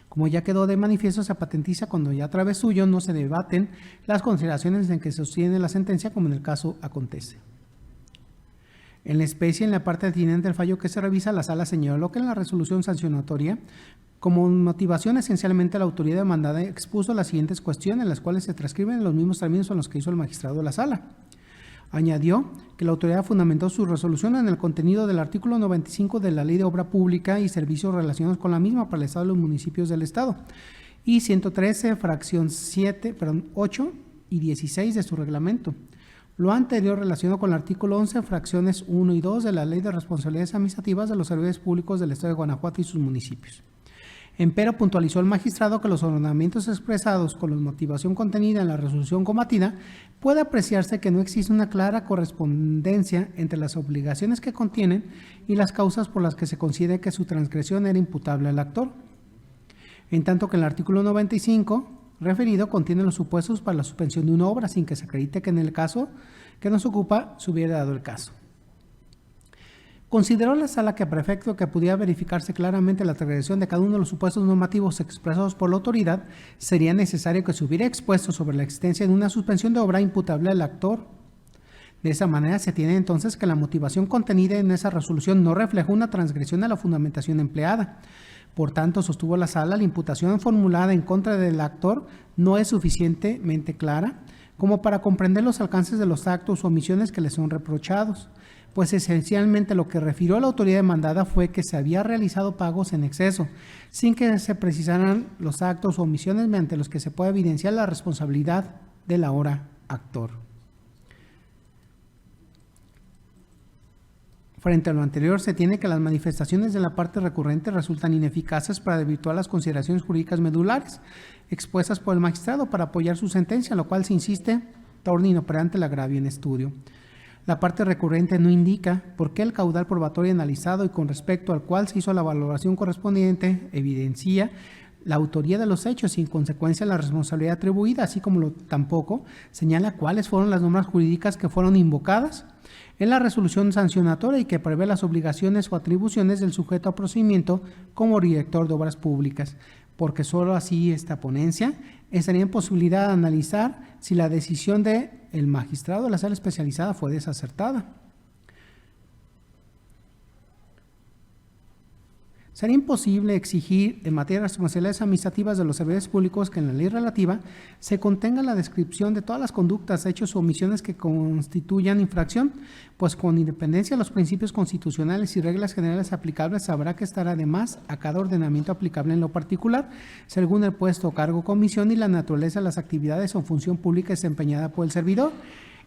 como ya quedó de manifiesto, se patentiza cuando ya a través suyo no se debaten las consideraciones en que se sostiene la sentencia, como en el caso acontece. En la especie, en la parte atinente del fallo que se revisa, la Sala señaló que en la resolución sancionatoria, como motivación esencialmente la autoridad demandada expuso las siguientes cuestiones, las cuales se transcriben en los mismos términos en los que hizo el magistrado de la Sala. Añadió que la autoridad fundamentó su resolución en el contenido del artículo 95 de la Ley de Obra Pública y servicios relacionados con la misma para el Estado y los municipios del Estado, y 113, fracción 8 y 16 de su reglamento. Lo anterior relacionado con el artículo 11, fracciones 1 y 2 de la Ley de Responsabilidades Administrativas de los Servidores Públicos del Estado de Guanajuato y sus municipios. Empero puntualizó el magistrado que los ordenamientos expresados con la motivación contenida en la resolución combatida puede apreciarse que no existe una clara correspondencia entre las obligaciones que contienen y las causas por las que se considera que su transgresión era imputable al actor. En tanto que el artículo 95 referido contiene los supuestos para la suspensión de una obra sin que se acredite que en el caso que nos ocupa se hubiera dado el caso. Consideró la Sala que para efecto que pudiera verificarse claramente la transgresión de cada uno de los supuestos normativos expresados por la autoridad, sería necesario que se hubiera expuesto sobre la existencia de una suspensión de obra imputable al actor. De esa manera se tiene entonces que la motivación contenida en esa resolución no refleja una transgresión a la fundamentación empleada. Por tanto, sostuvo la Sala, la imputación formulada en contra del actor no es suficientemente clara como para comprender los alcances de los actos o omisiones que le son reprochados, pues esencialmente lo que refirió a la autoridad demandada fue que se había realizado pagos en exceso, sin que se precisaran los actos o omisiones mediante los que se pueda evidenciar la responsabilidad del ahora actor. Frente a lo anterior, se tiene que las manifestaciones de la parte recurrente resultan ineficaces para desvirtuar las consideraciones jurídicas medulares expuestas por el magistrado para apoyar su sentencia, lo cual se insiste torna inoperante el agravio en estudio. La parte recurrente no indica por qué el caudal probatorio analizado y con respecto al cual se hizo la valoración correspondiente evidencia la autoría de los hechos y en consecuencia la responsabilidad atribuida, así como tampoco señala cuáles fueron las normas jurídicas que fueron invocadas en la resolución sancionatoria y que prevé las obligaciones o atribuciones del sujeto a procedimiento como director de obras públicas, porque solo así esta ponencia estaría en posibilidad de analizar si la decisión del magistrado de la Sala especializada fue desacertada. Sería imposible exigir en materia de responsabilidades administrativas de los servidores públicos que en la ley relativa se contenga la descripción de todas las conductas, hechos o omisiones que constituyan infracción, pues con independencia de los principios constitucionales y reglas generales aplicables habrá que estar además a cada ordenamiento aplicable en lo particular, según el puesto, cargo, comisión y la naturaleza de las actividades o función pública desempeñada por el servidor.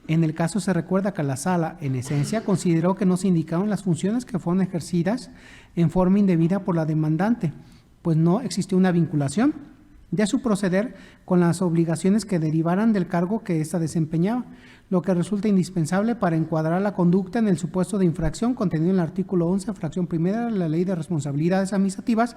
En el caso se recuerda que la Sala, en esencia, consideró que no se indicaron las funciones que fueron ejercidas en forma indebida por la demandante, pues no existió una vinculación de su proceder con las obligaciones que derivaran del cargo que ésta desempeñaba, lo que resulta indispensable para encuadrar la conducta en el supuesto de infracción contenido en el artículo 11, fracción primera de la Ley de Responsabilidades Administrativas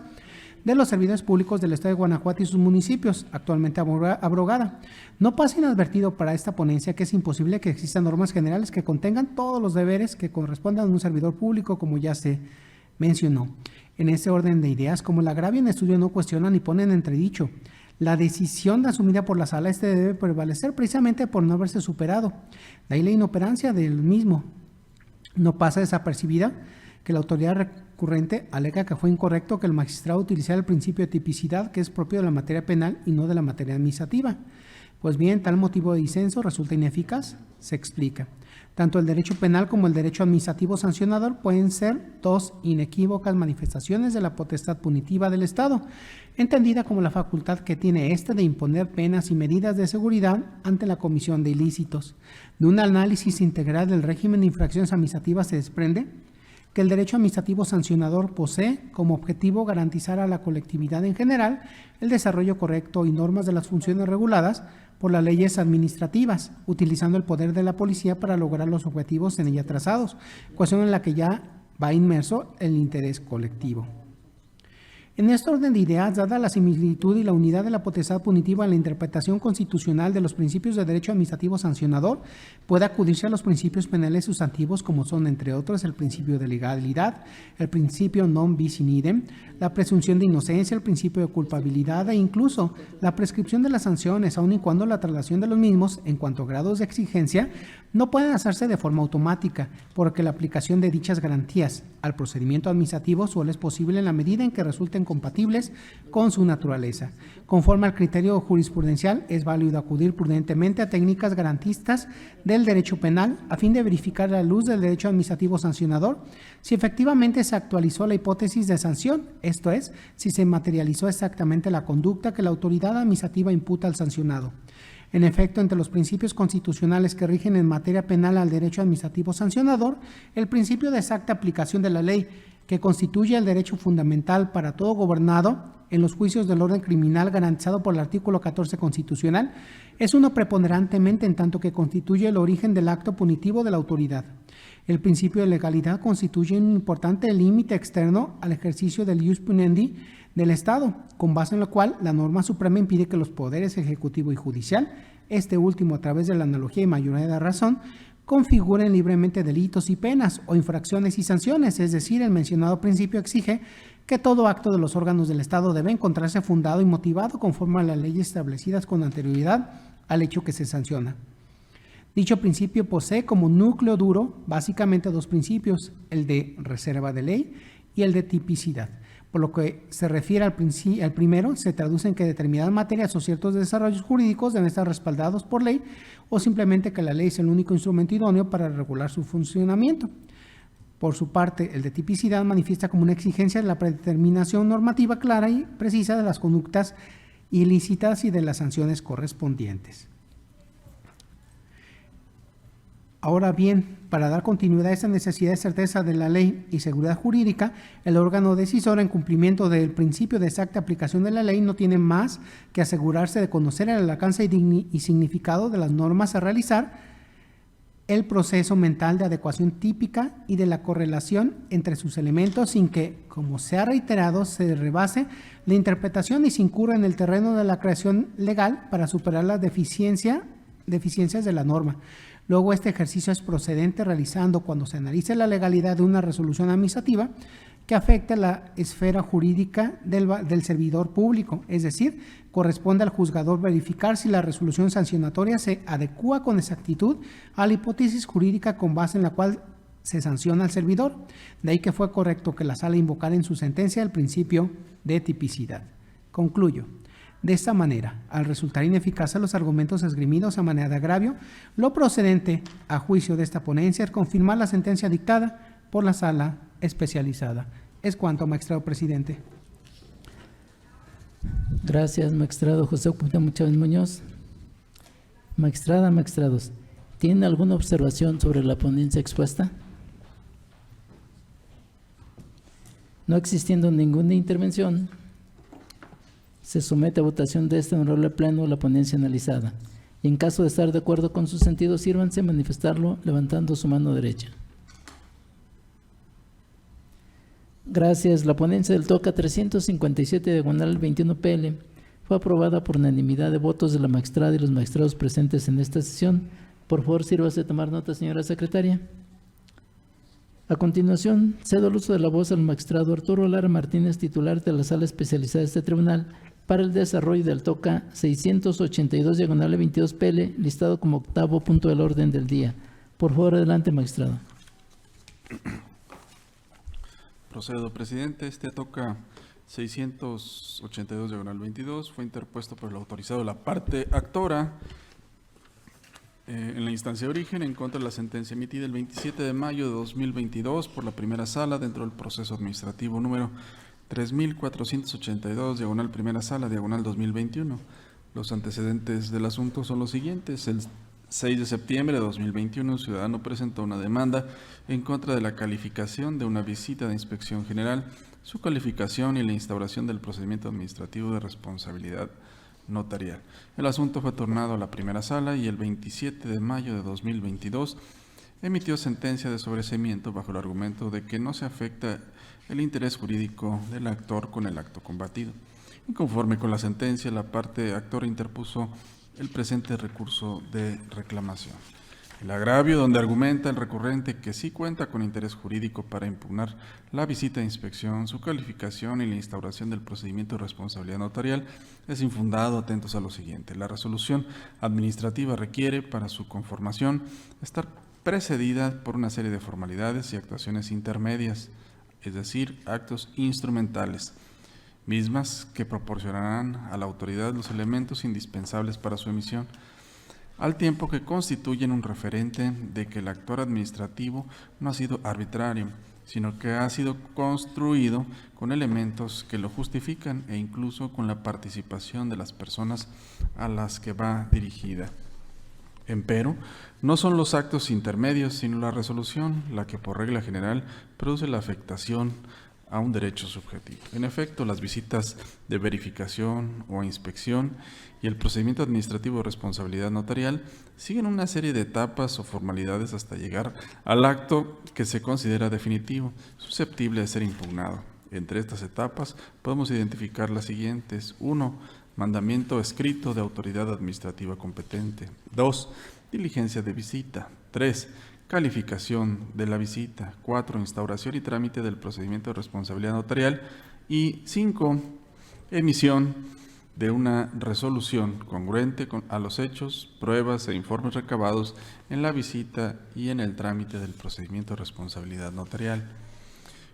de los servidores públicos del Estado de Guanajuato y sus municipios, actualmente abrogada. No pasa inadvertido para esta ponencia que es imposible que existan normas generales que contengan todos los deberes que correspondan a un servidor público, como ya se mencionó. En este orden de ideas, como el agravio en estudio no cuestiona ni pone en entredicho La decisión asumida por la sala debe prevalecer precisamente por no haberse superado. De ahí la inoperancia del mismo. No pasa desapercibida que la autoridad recurrente alega que fue incorrecto que el magistrado utilizara el principio de tipicidad que es propio de la materia penal y no de la materia administrativa. Pues bien, tal motivo de disenso resulta ineficaz, se explica. Tanto el derecho penal como el derecho administrativo sancionador pueden ser dos inequívocas manifestaciones de la potestad punitiva del Estado, entendida como la facultad que tiene éste de imponer penas y medidas de seguridad ante la comisión de ilícitos. De un análisis integral del régimen de infracciones administrativas se desprende que el derecho administrativo sancionador posee como objetivo garantizar a la colectividad en general el desarrollo correcto y normas de las funciones reguladas por las leyes administrativas, utilizando el poder de la policía para lograr los objetivos en ella trazados, cuestión en la que ya va inmerso el interés colectivo. En este orden de ideas, dada la similitud y la unidad de la potestad punitiva en la interpretación constitucional de los principios de derecho administrativo sancionador, puede acudirse a los principios penales sustantivos como son, entre otros, el principio de legalidad, el principio non bis in idem, la presunción de inocencia, el principio de culpabilidad e incluso la prescripción de las sanciones, aun y cuando la traslación de los mismos, en cuanto a grados de exigencia, no pueden hacerse de forma automática, porque la aplicación de dichas garantías al procedimiento administrativo solo es posible en la medida en que resulten compatibles con su naturaleza. Conforme al criterio jurisprudencial, es válido acudir prudentemente a técnicas garantistas del derecho penal a fin de verificar a la luz del derecho administrativo sancionador si efectivamente se actualizó la hipótesis de sanción, esto es, si se materializó exactamente la conducta que la autoridad administrativa imputa al sancionado. En efecto, entre los principios constitucionales que rigen en materia penal al derecho administrativo sancionador, el principio de exacta aplicación de la ley, que constituye el derecho fundamental para todo gobernado en los juicios del orden criminal garantizado por el artículo 14 constitucional, es uno preponderantemente en tanto que constituye el origen del acto punitivo de la autoridad. El principio de legalidad constituye un importante límite externo al ejercicio del ius puniendi del Estado, con base en lo cual la norma suprema impide que los poderes ejecutivo y judicial, este último a través de la analogía y mayoría de razón, configuren libremente delitos y penas o infracciones y sanciones, es decir, el mencionado principio exige que todo acto de los órganos del Estado debe encontrarse fundado y motivado conforme a las leyes establecidas con anterioridad al hecho que se sanciona. Dicho principio posee como núcleo duro básicamente dos principios, el de reserva de ley y el de tipicidad. Por lo que se refiere al primero, se traduce en que determinadas materias o ciertos desarrollos jurídicos deben estar respaldados por ley o simplemente que la ley es el único instrumento idóneo para regular su funcionamiento. Por su parte, el de tipicidad manifiesta como una exigencia de la predeterminación normativa clara y precisa de las conductas ilícitas y de las sanciones correspondientes. Ahora bien, para dar continuidad a esta necesidad de certeza de la ley y seguridad jurídica, el órgano decisor, en cumplimiento del principio de exacta aplicación de la ley, no tiene más que asegurarse de conocer el alcance y significado de las normas a realizar, el proceso mental de adecuación típica y de la correlación entre sus elementos sin que, como se ha reiterado, se rebase la interpretación y se incurra en el terreno de la creación legal para superar las deficiencias de la norma. Luego, este ejercicio es procedente realizando cuando se analice la legalidad de una resolución administrativa que afecte a la esfera jurídica del servidor público, es decir, corresponde al juzgador verificar si la resolución sancionatoria se adecúa con exactitud a la hipótesis jurídica con base en la cual se sanciona al servidor. De ahí que fue correcto que la sala invocara en su sentencia el principio de tipicidad. Concluyo. De esta manera, al resultar ineficaces los argumentos esgrimidos a manera de agravio, lo procedente a juicio de esta ponencia es confirmar la sentencia dictada por la sala especializada. Es cuanto, magistrado presidente. Gracias, magistrado José Cuauhtémoc Chávez Muñoz. Magistrada, magistrados, ¿tienen alguna observación sobre la ponencia expuesta? No existiendo ninguna intervención, se somete a votación de este honorable pleno la ponencia analizada. Y en caso de estar de acuerdo con su sentido, sírvanse a manifestarlo levantando su mano derecha. Gracias. La ponencia del TOCA 357 diagonal 21 PL fue aprobada por unanimidad de votos de la magistrada y los magistrados presentes en esta sesión. Por favor, sírvase a tomar nota, señora secretaria. A continuación, cedo el uso de la voz al magistrado Arturo Lara Martínez, titular de la sala especializada de este tribunal, para el desarrollo del TOCA 682 PL, listado como octavo punto del orden del día. Por favor, adelante, magistrado. Procedo, presidente. Este TOCA 682/22 fue interpuesto por el autorizado de la parte actora en la instancia de origen en contra de la sentencia emitida el 27 de mayo de 2022 por la primera sala dentro del proceso administrativo número 3482, diagonal primera sala, diagonal 2021. Los antecedentes del asunto son los siguientes. El 6 de septiembre de 2021, un ciudadano presentó una demanda en contra de la calificación de una visita de inspección general, su calificación y la instauración del procedimiento administrativo de responsabilidad notarial. El asunto fue tornado a la primera sala y el 27 de mayo de 2022 emitió sentencia de sobreseimiento bajo el argumento de que no se afecta el interés jurídico del actor con el acto combatido. Y conforme con la sentencia, la parte actora interpuso el presente recurso de reclamación. El agravio, donde argumenta el recurrente que sí cuenta con interés jurídico para impugnar la visita de inspección, su calificación y la instauración del procedimiento de responsabilidad notarial, es infundado. Atentos a lo siguiente. La resolución administrativa requiere, para su conformación, estar precedida por una serie de formalidades y actuaciones intermedias, es decir, actos instrumentales, mismas que proporcionarán a la autoridad los elementos indispensables para su emisión, al tiempo que constituyen un referente de que el actor administrativo no ha sido arbitrario, sino que ha sido construido con elementos que lo justifican e incluso con la participación de las personas a las que va dirigida. Empero, no son los actos intermedios, sino la resolución la que por regla general produce la afectación a un derecho subjetivo. En efecto, las visitas de verificación o inspección y el procedimiento administrativo de responsabilidad notarial siguen una serie de etapas o formalidades hasta llegar al acto que se considera definitivo, susceptible de ser impugnado. Entre estas etapas podemos identificar las siguientes. 1. Mandamiento escrito de autoridad administrativa competente. 2. Diligencia de visita. 3. Calificación de la visita. 4. Instauración y trámite del procedimiento de responsabilidad notarial. Y 5. Emisión de una resolución congruente a los hechos, pruebas e informes recabados en la visita y en el trámite del procedimiento de responsabilidad notarial.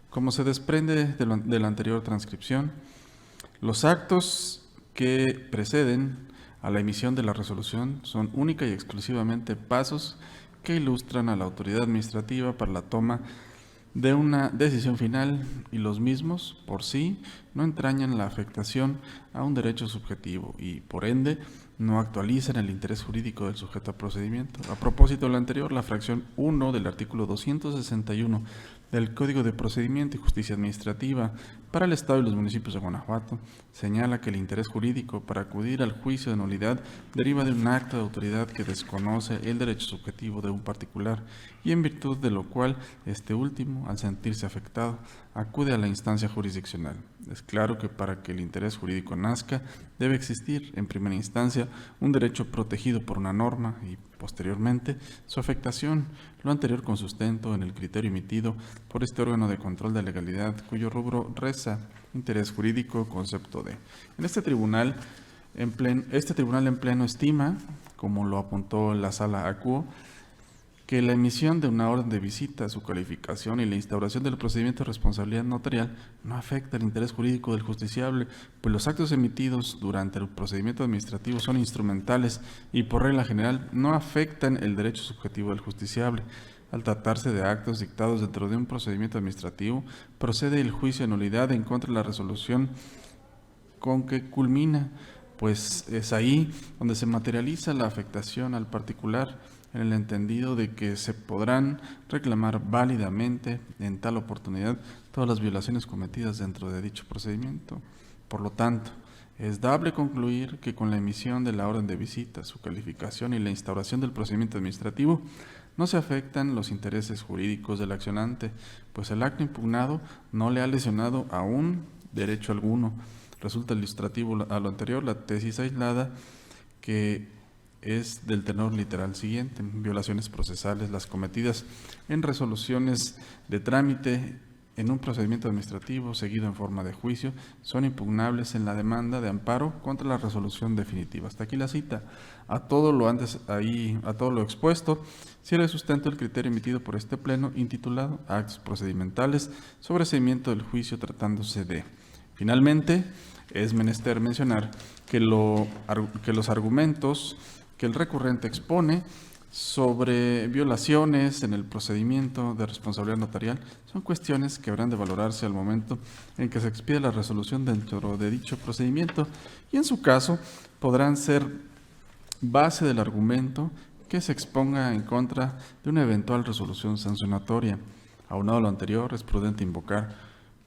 Como se desprende de la anterior transcripción, los actos que preceden a la emisión de la resolución son única y exclusivamente pasos que ilustran a la autoridad administrativa para la toma de una decisión final, y los mismos por sí no entrañan la afectación a un derecho subjetivo y, por ende, no actualizan el interés jurídico del sujeto al procedimiento. A propósito de lo anterior, la fracción 1 del artículo 261 del Código de Procedimiento y Justicia Administrativa para el Estado y los municipios de Guanajuato señala que el interés jurídico para acudir al juicio de nulidad deriva de un acto de autoridad que desconoce el derecho subjetivo de un particular y en virtud de lo cual este último, al sentirse afectado, acude a la instancia jurisdiccional. Es claro que para que el interés jurídico nazca, debe existir, en primera instancia, un derecho protegido por una norma y, posteriormente, su afectación, lo anterior con sustento en el criterio emitido por este órgano de control de legalidad, cuyo rubro reza interés jurídico, concepto de. En este tribunal en pleno estima, como lo apuntó la sala acuo, que la emisión de una orden de visita, su calificación y la instauración del procedimiento de responsabilidad notarial no afecta el interés jurídico del justiciable, pues los actos emitidos durante el procedimiento administrativo son instrumentales y por regla general no afectan el derecho subjetivo del justiciable. Al tratarse de actos dictados dentro de un procedimiento administrativo, procede el juicio de nulidad en contra de la resolución con que culmina, pues es ahí donde se materializa la afectación al particular, en el entendido de que se podrán reclamar válidamente en tal oportunidad todas las violaciones cometidas dentro de dicho procedimiento. Por lo tanto, es dable concluir que con la emisión de la orden de visita, su calificación y la instauración del procedimiento administrativo, no se afectan los intereses jurídicos del accionante, pues el acto impugnado no le ha lesionado aún derecho alguno. Resulta ilustrativo a lo anterior la tesis aislada que es del tenor literal siguiente: violaciones procesales, las cometidas en resoluciones de trámite en un procedimiento administrativo seguido en forma de juicio son impugnables en la demanda de amparo contra la resolución definitiva. Hasta aquí la cita. A todo lo expuesto, cierra de sustento el criterio emitido por este pleno intitulado Actos procedimentales sobre seguimiento del juicio tratándose de. Finalmente, es menester mencionar que los argumentos que el recurrente expone sobre violaciones en el procedimiento de responsabilidad notarial son cuestiones que habrán de valorarse al momento en que se expida la resolución dentro de dicho procedimiento y en su caso podrán ser base del argumento que se exponga en contra de una eventual resolución sancionatoria. Aunado a lo anterior, es prudente invocar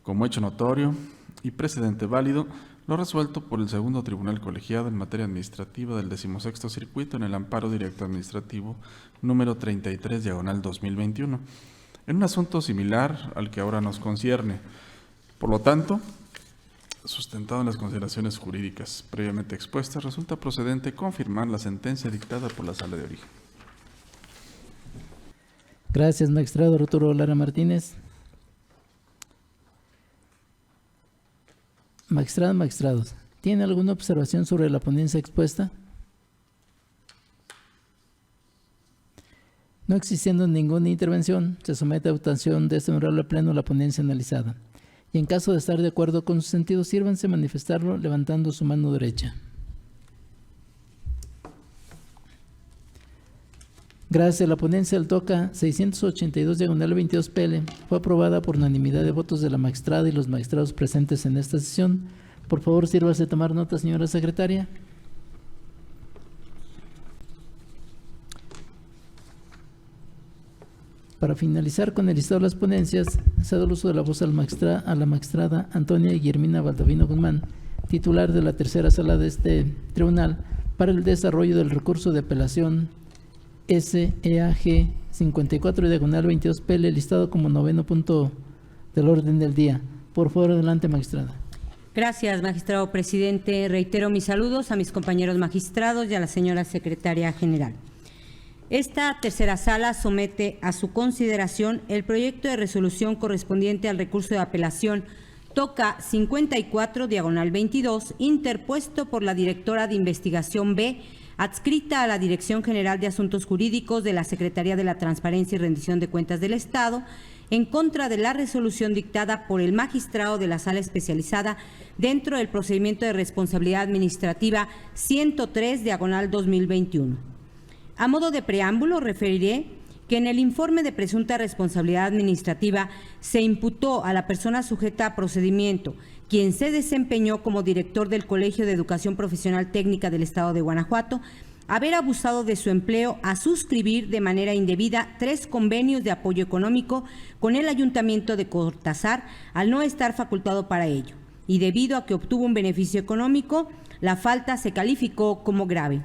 como hecho notorio y precedente válido lo resuelto por el segundo tribunal colegiado en materia administrativa del 16º circuito en el amparo directo administrativo número 33/2021, en un asunto similar al que ahora nos concierne. Por lo tanto, sustentado en las consideraciones jurídicas previamente expuestas, resulta procedente confirmar la sentencia dictada por la Sala de Origen. Gracias, magistrado Arturo Lara Martínez. Magistrados, ¿tiene alguna observación sobre la ponencia expuesta? No existiendo ninguna intervención, se somete a votación de este honorable pleno la ponencia analizada. Y en caso de estar de acuerdo con su sentido, sírvanse manifestarlo levantando su mano derecha. Gracias. La ponencia del TOCA 682/22 PL fue aprobada por unanimidad de votos de la magistrada y los magistrados presentes en esta sesión. Por favor, sírvase a tomar nota, señora secretaria. Para finalizar con el listado de las ponencias, cedo el uso de la voz a la magistrada Antonia Guillermina Baldovino Guzmán, titular de la tercera sala de este tribunal, para el desarrollo del recurso de apelación SEAG 54/22 PL, listado como 9º punto del orden del día. Por favor, adelante, magistrada. Gracias, magistrado presidente. Reitero mis saludos a mis compañeros magistrados y a la señora secretaria general. Esta tercera sala somete a su consideración el proyecto de resolución correspondiente al recurso de apelación TOCA 54/22, interpuesto por la directora de investigación B, adscrita a la Dirección General de Asuntos Jurídicos de la Secretaría de la Transparencia y Rendición de Cuentas del Estado, en contra de la resolución dictada por el magistrado de la Sala Especializada dentro del procedimiento de responsabilidad administrativa 103/2021. A modo de preámbulo, referiré que en el informe de presunta responsabilidad administrativa se imputó a la persona sujeta a procedimiento, quien se desempeñó como director del Colegio de Educación Profesional Técnica del Estado de Guanajuato, haber abusado de su empleo a suscribir de manera indebida 3 convenios de apoyo económico con el Ayuntamiento de Cortázar al no estar facultado para ello, y debido a que obtuvo un beneficio económico, la falta se calificó como grave.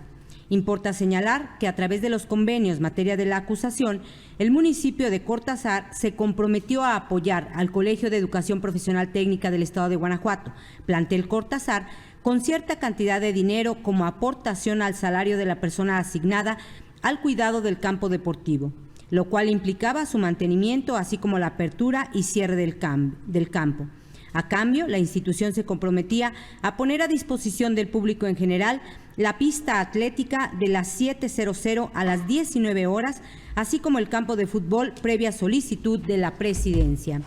Importa señalar que a través de los convenios materia de la acusación, el municipio de Cortázar se comprometió a apoyar al Colegio de Educación Profesional Técnica del Estado de Guanajuato, plantel Cortázar, con cierta cantidad de dinero como aportación al salario de la persona asignada al cuidado del campo deportivo, lo cual implicaba su mantenimiento, así como la apertura y cierre del campo. A cambio, la institución se comprometía a poner a disposición del público en general la pista atlética de las 7:00 a las 19 horas, así como el campo de fútbol previa solicitud de la presidencia.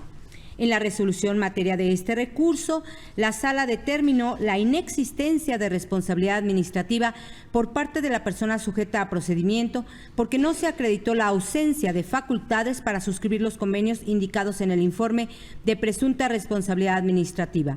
En la resolución materia de este recurso, la sala determinó la inexistencia de responsabilidad administrativa por parte de la persona sujeta a procedimiento porque no se acreditó la ausencia de facultades para suscribir los convenios indicados en el informe de presunta responsabilidad administrativa.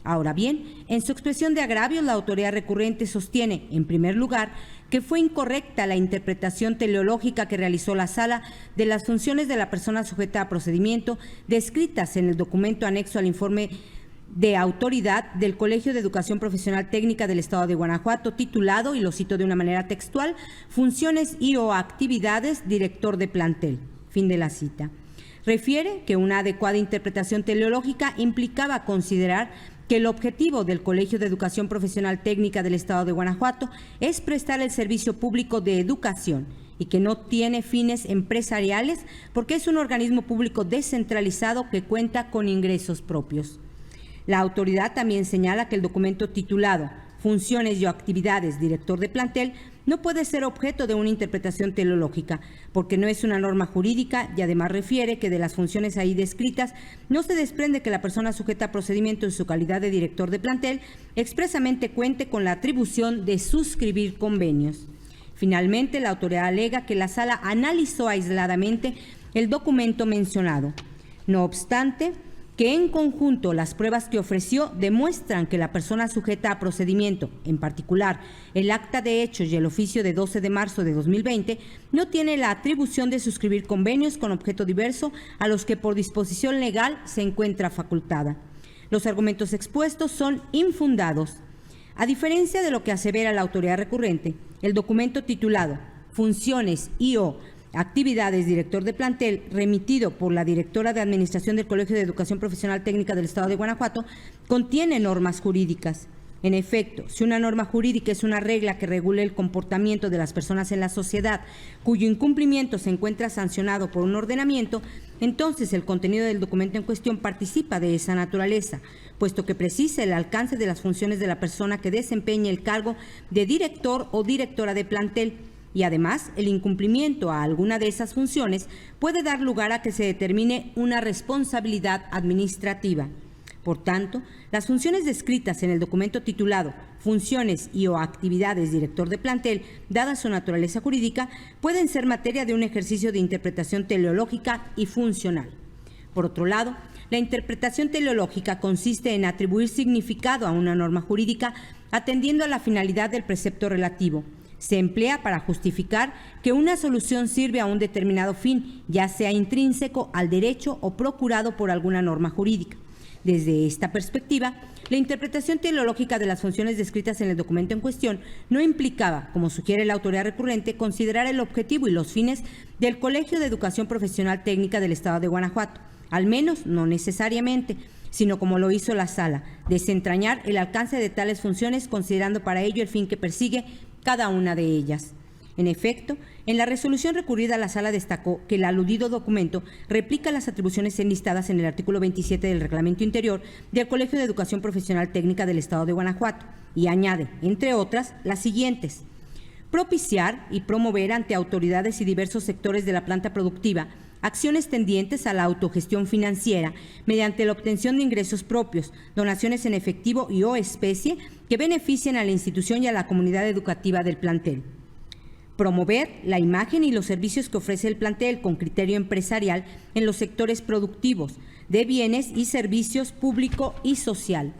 Ahora bien, en su expresión de agravios, la autoridad recurrente sostiene, en primer lugar, que fue incorrecta la interpretación teleológica que realizó la sala de las funciones de la persona sujeta a procedimiento descritas en el documento anexo al informe de autoridad del Colegio de Educación Profesional Técnica del Estado de Guanajuato, titulado, y lo cito de una manera textual, Funciones y o actividades director de plantel. Fin de la cita. Refiere que una adecuada interpretación teleológica implicaba considerar que el objetivo del Colegio de Educación Profesional Técnica del Estado de Guanajuato es prestar el servicio público de educación y que no tiene fines empresariales porque es un organismo público descentralizado que cuenta con ingresos propios. La autoridad también señala que el documento titulado Funciones y actividades director de plantel no puede ser objeto de una interpretación teleológica, porque no es una norma jurídica y además refiere que de las funciones ahí descritas no se desprende que la persona sujeta a procedimiento en su calidad de director de plantel expresamente cuente con la atribución de suscribir convenios. Finalmente, la autoridad alega que la sala analizó aisladamente el documento mencionado. No obstante, que en conjunto las pruebas que ofreció demuestran que la persona sujeta a procedimiento, en particular el acta de hechos y el oficio de 12 de marzo de 2020, no tiene la atribución de suscribir convenios con objeto diverso a los que por disposición legal se encuentra facultada. Los argumentos expuestos son infundados. A diferencia de lo que asevera la autoridad recurrente, el documento titulado Funciones y/o actividades director de plantel, remitido por la directora de Administración del Colegio de Educación Profesional Técnica del Estado de Guanajuato, contiene normas jurídicas. En efecto, si una norma jurídica es una regla que regule el comportamiento de las personas en la sociedad, cuyo incumplimiento se encuentra sancionado por un ordenamiento, entonces el contenido del documento en cuestión participa de esa naturaleza, puesto que precisa el alcance de las funciones de la persona que desempeñe el cargo de director o directora de plantel, y además el incumplimiento a alguna de esas funciones puede dar lugar a que se determine una responsabilidad administrativa. Por tanto, las funciones descritas en el documento titulado Funciones y/o actividades director de plantel, dada su naturaleza jurídica, pueden ser materia de un ejercicio de interpretación teleológica y funcional. Por otro lado, la interpretación teleológica consiste en atribuir significado a una norma jurídica atendiendo a la finalidad del precepto relativo. Se emplea para justificar que una solución sirve a un determinado fin, ya sea intrínseco al derecho o procurado por alguna norma jurídica. Desde esta perspectiva, la interpretación teleológica de las funciones descritas en el documento en cuestión no implicaba, como sugiere la autoridad recurrente, considerar el objetivo y los fines del Colegio de Educación Profesional Técnica del Estado de Guanajuato, al menos no necesariamente, sino como lo hizo la sala, desentrañar el alcance de tales funciones considerando para ello el fin que persigue cada una de ellas. En efecto, en la resolución recurrida, la sala destacó que el aludido documento replica las atribuciones enlistadas en el artículo 27 del Reglamento Interior del Colegio de Educación Profesional Técnica del Estado de Guanajuato y añade, entre otras, las siguientes: propiciar y promover ante autoridades y diversos sectores de la planta productiva acciones tendientes a la autogestión financiera mediante la obtención de ingresos propios, donaciones en efectivo y/o especie que beneficien a la institución y a la comunidad educativa del plantel. Promover la imagen y los servicios que ofrece el plantel con criterio empresarial en los sectores productivos, de bienes y servicios público y social.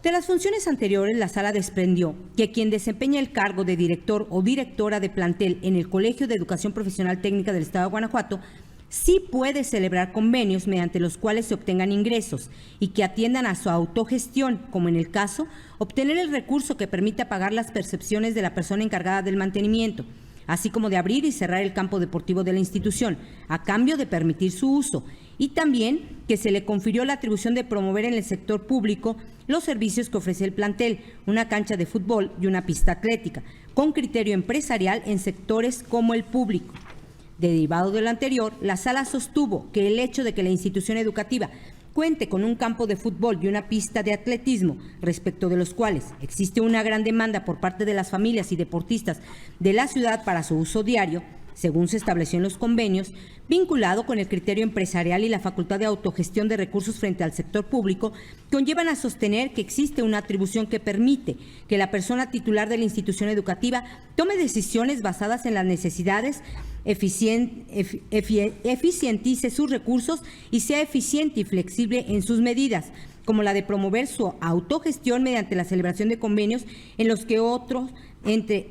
De las funciones anteriores, la sala desprendió que quien desempeña el cargo de director o directora de plantel en el Colegio de Educación Profesional Técnica del Estado de Guanajuato sí puede celebrar convenios mediante los cuales se obtengan ingresos y que atiendan a su autogestión, como en el caso, obtener el recurso que permita pagar las percepciones de la persona encargada del mantenimiento, así como de abrir y cerrar el campo deportivo de la institución, a cambio de permitir su uso, y también que se le confirió la atribución de promover en el sector público los servicios que ofrece el plantel, una cancha de fútbol y una pista atlética, con criterio empresarial en sectores como el público. Derivado de lo anterior, la sala sostuvo que el hecho de que la institución educativa cuente con un campo de fútbol y una pista de atletismo, respecto de los cuales existe una gran demanda por parte de las familias y deportistas de la ciudad para su uso diario, según se estableció en los convenios, vinculado con el criterio empresarial y la facultad de autogestión de recursos frente al sector público, conllevan a sostener que existe una atribución que permite que la persona titular de la institución educativa tome decisiones basadas en las necesidades, eficientice sus recursos y sea eficiente y flexible en sus medidas, como la de promover su autogestión mediante la celebración de convenios en los que otro ente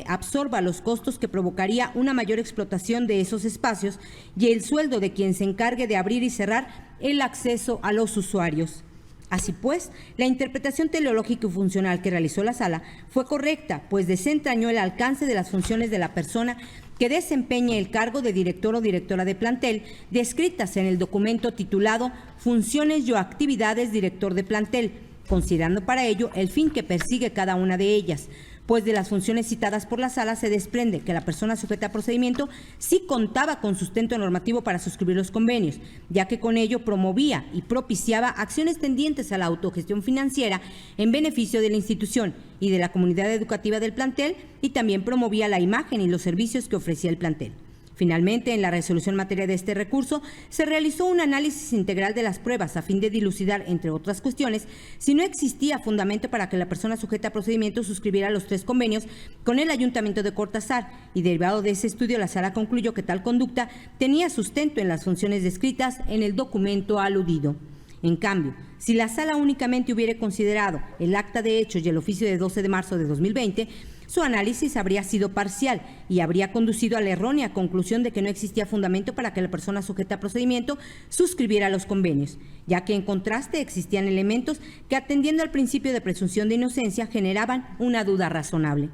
absorba los costos que provocaría una mayor explotación de esos espacios y el sueldo de quien se encargue de abrir y cerrar el acceso a los usuarios. Así pues, la interpretación teleológica y funcional que realizó la sala fue correcta, pues desentrañó el alcance de las funciones de la persona que desempeñe el cargo de director o directora de plantel, descritas en el documento titulado Funciones y actividades director de plantel, considerando para ello el fin que persigue cada una de ellas, pues de las funciones citadas por la sala se desprende que la persona sujeta a procedimiento sí contaba con sustento normativo para suscribir los convenios, ya que con ello promovía y propiciaba acciones tendientes a la autogestión financiera en beneficio de la institución y de la comunidad educativa del plantel, y también promovía la imagen y los servicios que ofrecía el plantel. Finalmente, en la resolución en materia de este recurso, se realizó un análisis integral de las pruebas a fin de dilucidar, entre otras cuestiones, si no existía fundamento para que la persona sujeta a procedimiento suscribiera los 3 convenios con el Ayuntamiento de Cortázar, y derivado de ese estudio, la sala concluyó que tal conducta tenía sustento en las funciones descritas en el documento aludido. En cambio, si la sala únicamente hubiera considerado el acta de hechos y el oficio de 12 de marzo de 2020, su análisis habría sido parcial y habría conducido a la errónea conclusión de que no existía fundamento para que la persona sujeta a procedimiento suscribiera los convenios, ya que en contraste existían elementos que, atendiendo al principio de presunción de inocencia, generaban una duda razonable.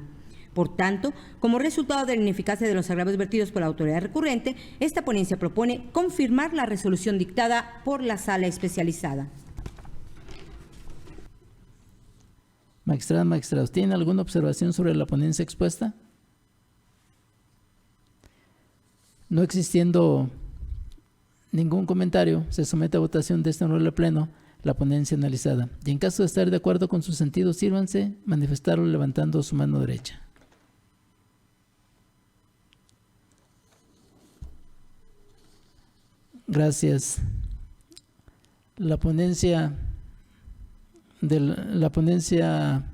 Por tanto, como resultado de la ineficacia de los agravios vertidos por la autoridad recurrente, esta ponencia propone confirmar la resolución dictada por la sala especializada. Magistrados, ¿tienen alguna observación sobre la ponencia expuesta? No existiendo ningún comentario, se somete a votación de este honorable pleno la ponencia analizada. Y en caso de estar de acuerdo con su sentido, sírvanse manifestarlo levantando su mano derecha. Gracias. La ponencia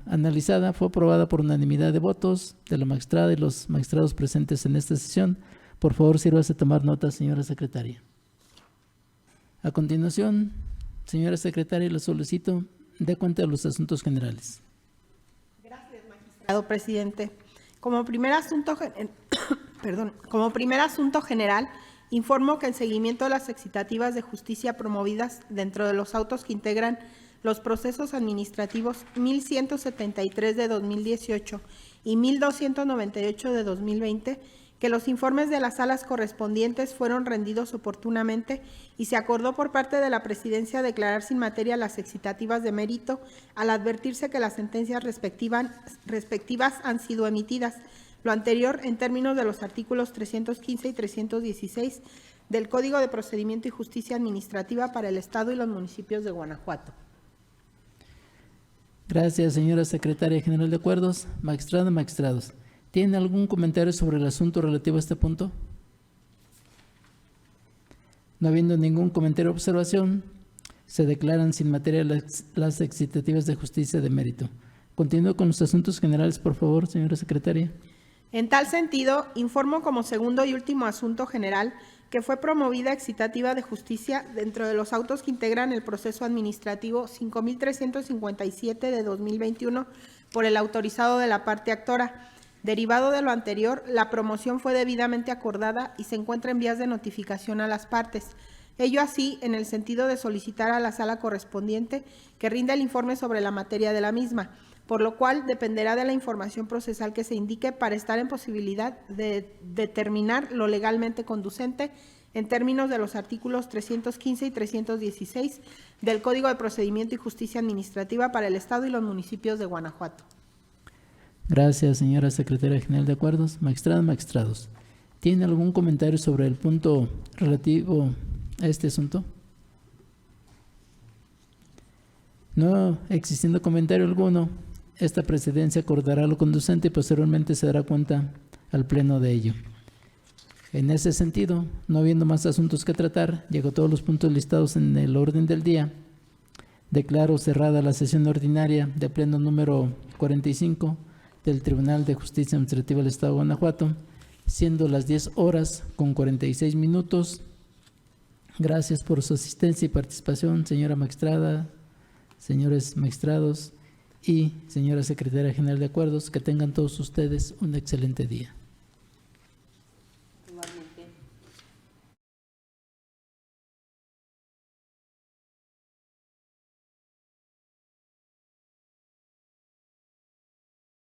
analizada fue aprobada por unanimidad de votos de la magistrada y los magistrados presentes en esta sesión. Por favor, sírvase a tomar nota, señora secretaria. A continuación, señora secretaria, le solicito dé cuenta de los asuntos generales. Gracias, magistrado presidente. Como primer asunto general, informo que en seguimiento de las excitativas de justicia promovidas dentro de los autos que integran los procesos administrativos 1173 de 2018 y 1298 de 2020, que los informes de las salas correspondientes fueron rendidos oportunamente y se acordó por parte de la Presidencia declarar sin materia las excitativas de mérito al advertirse que las sentencias respectivas han sido emitidas. Lo anterior en términos de los artículos 315 y 316 del Código de Procedimiento y Justicia Administrativa para el Estado y los municipios de Guanajuato. Gracias, señora secretaria general de acuerdos. Magistrados, ¿tienen algún comentario sobre el asunto relativo a este punto? No habiendo ningún comentario o observación, se declaran sin materia las excitativas de justicia de mérito. Continúo con los asuntos generales, por favor, señora secretaria. En tal sentido, informo como segundo y último asunto general que fue promovida excitativa de justicia dentro de los autos que integran el proceso administrativo 5357 de 2021 por el autorizado de la parte actora. Derivado de lo anterior, la promoción fue debidamente acordada y se encuentra en vías de notificación a las partes. Ello así en el sentido de solicitar a la sala correspondiente que rinda el informe sobre la materia de la misma, por lo cual dependerá de la información procesal que se indique para estar en posibilidad de determinar lo legalmente conducente en términos de los artículos 315 y 316 del Código de Procedimiento y Justicia Administrativa para el Estado y los municipios de Guanajuato. Gracias, señora secretaria general de acuerdos. Magistrados, ¿tienen algún comentario sobre el punto relativo a este asunto? No existiendo comentario alguno, esta presidencia acordará lo conducente y posteriormente se dará cuenta al pleno de ello. En ese sentido, no habiendo más asuntos que tratar, llegó todos los puntos listados en el orden del día. Declaro cerrada la sesión ordinaria de pleno número 45 del Tribunal de Justicia Administrativa del Estado de Guanajuato, siendo las 10:46. Gracias por su asistencia y participación, señora magistrada, señores magistrados y señora secretaria general de acuerdos. Que tengan todos ustedes un excelente día.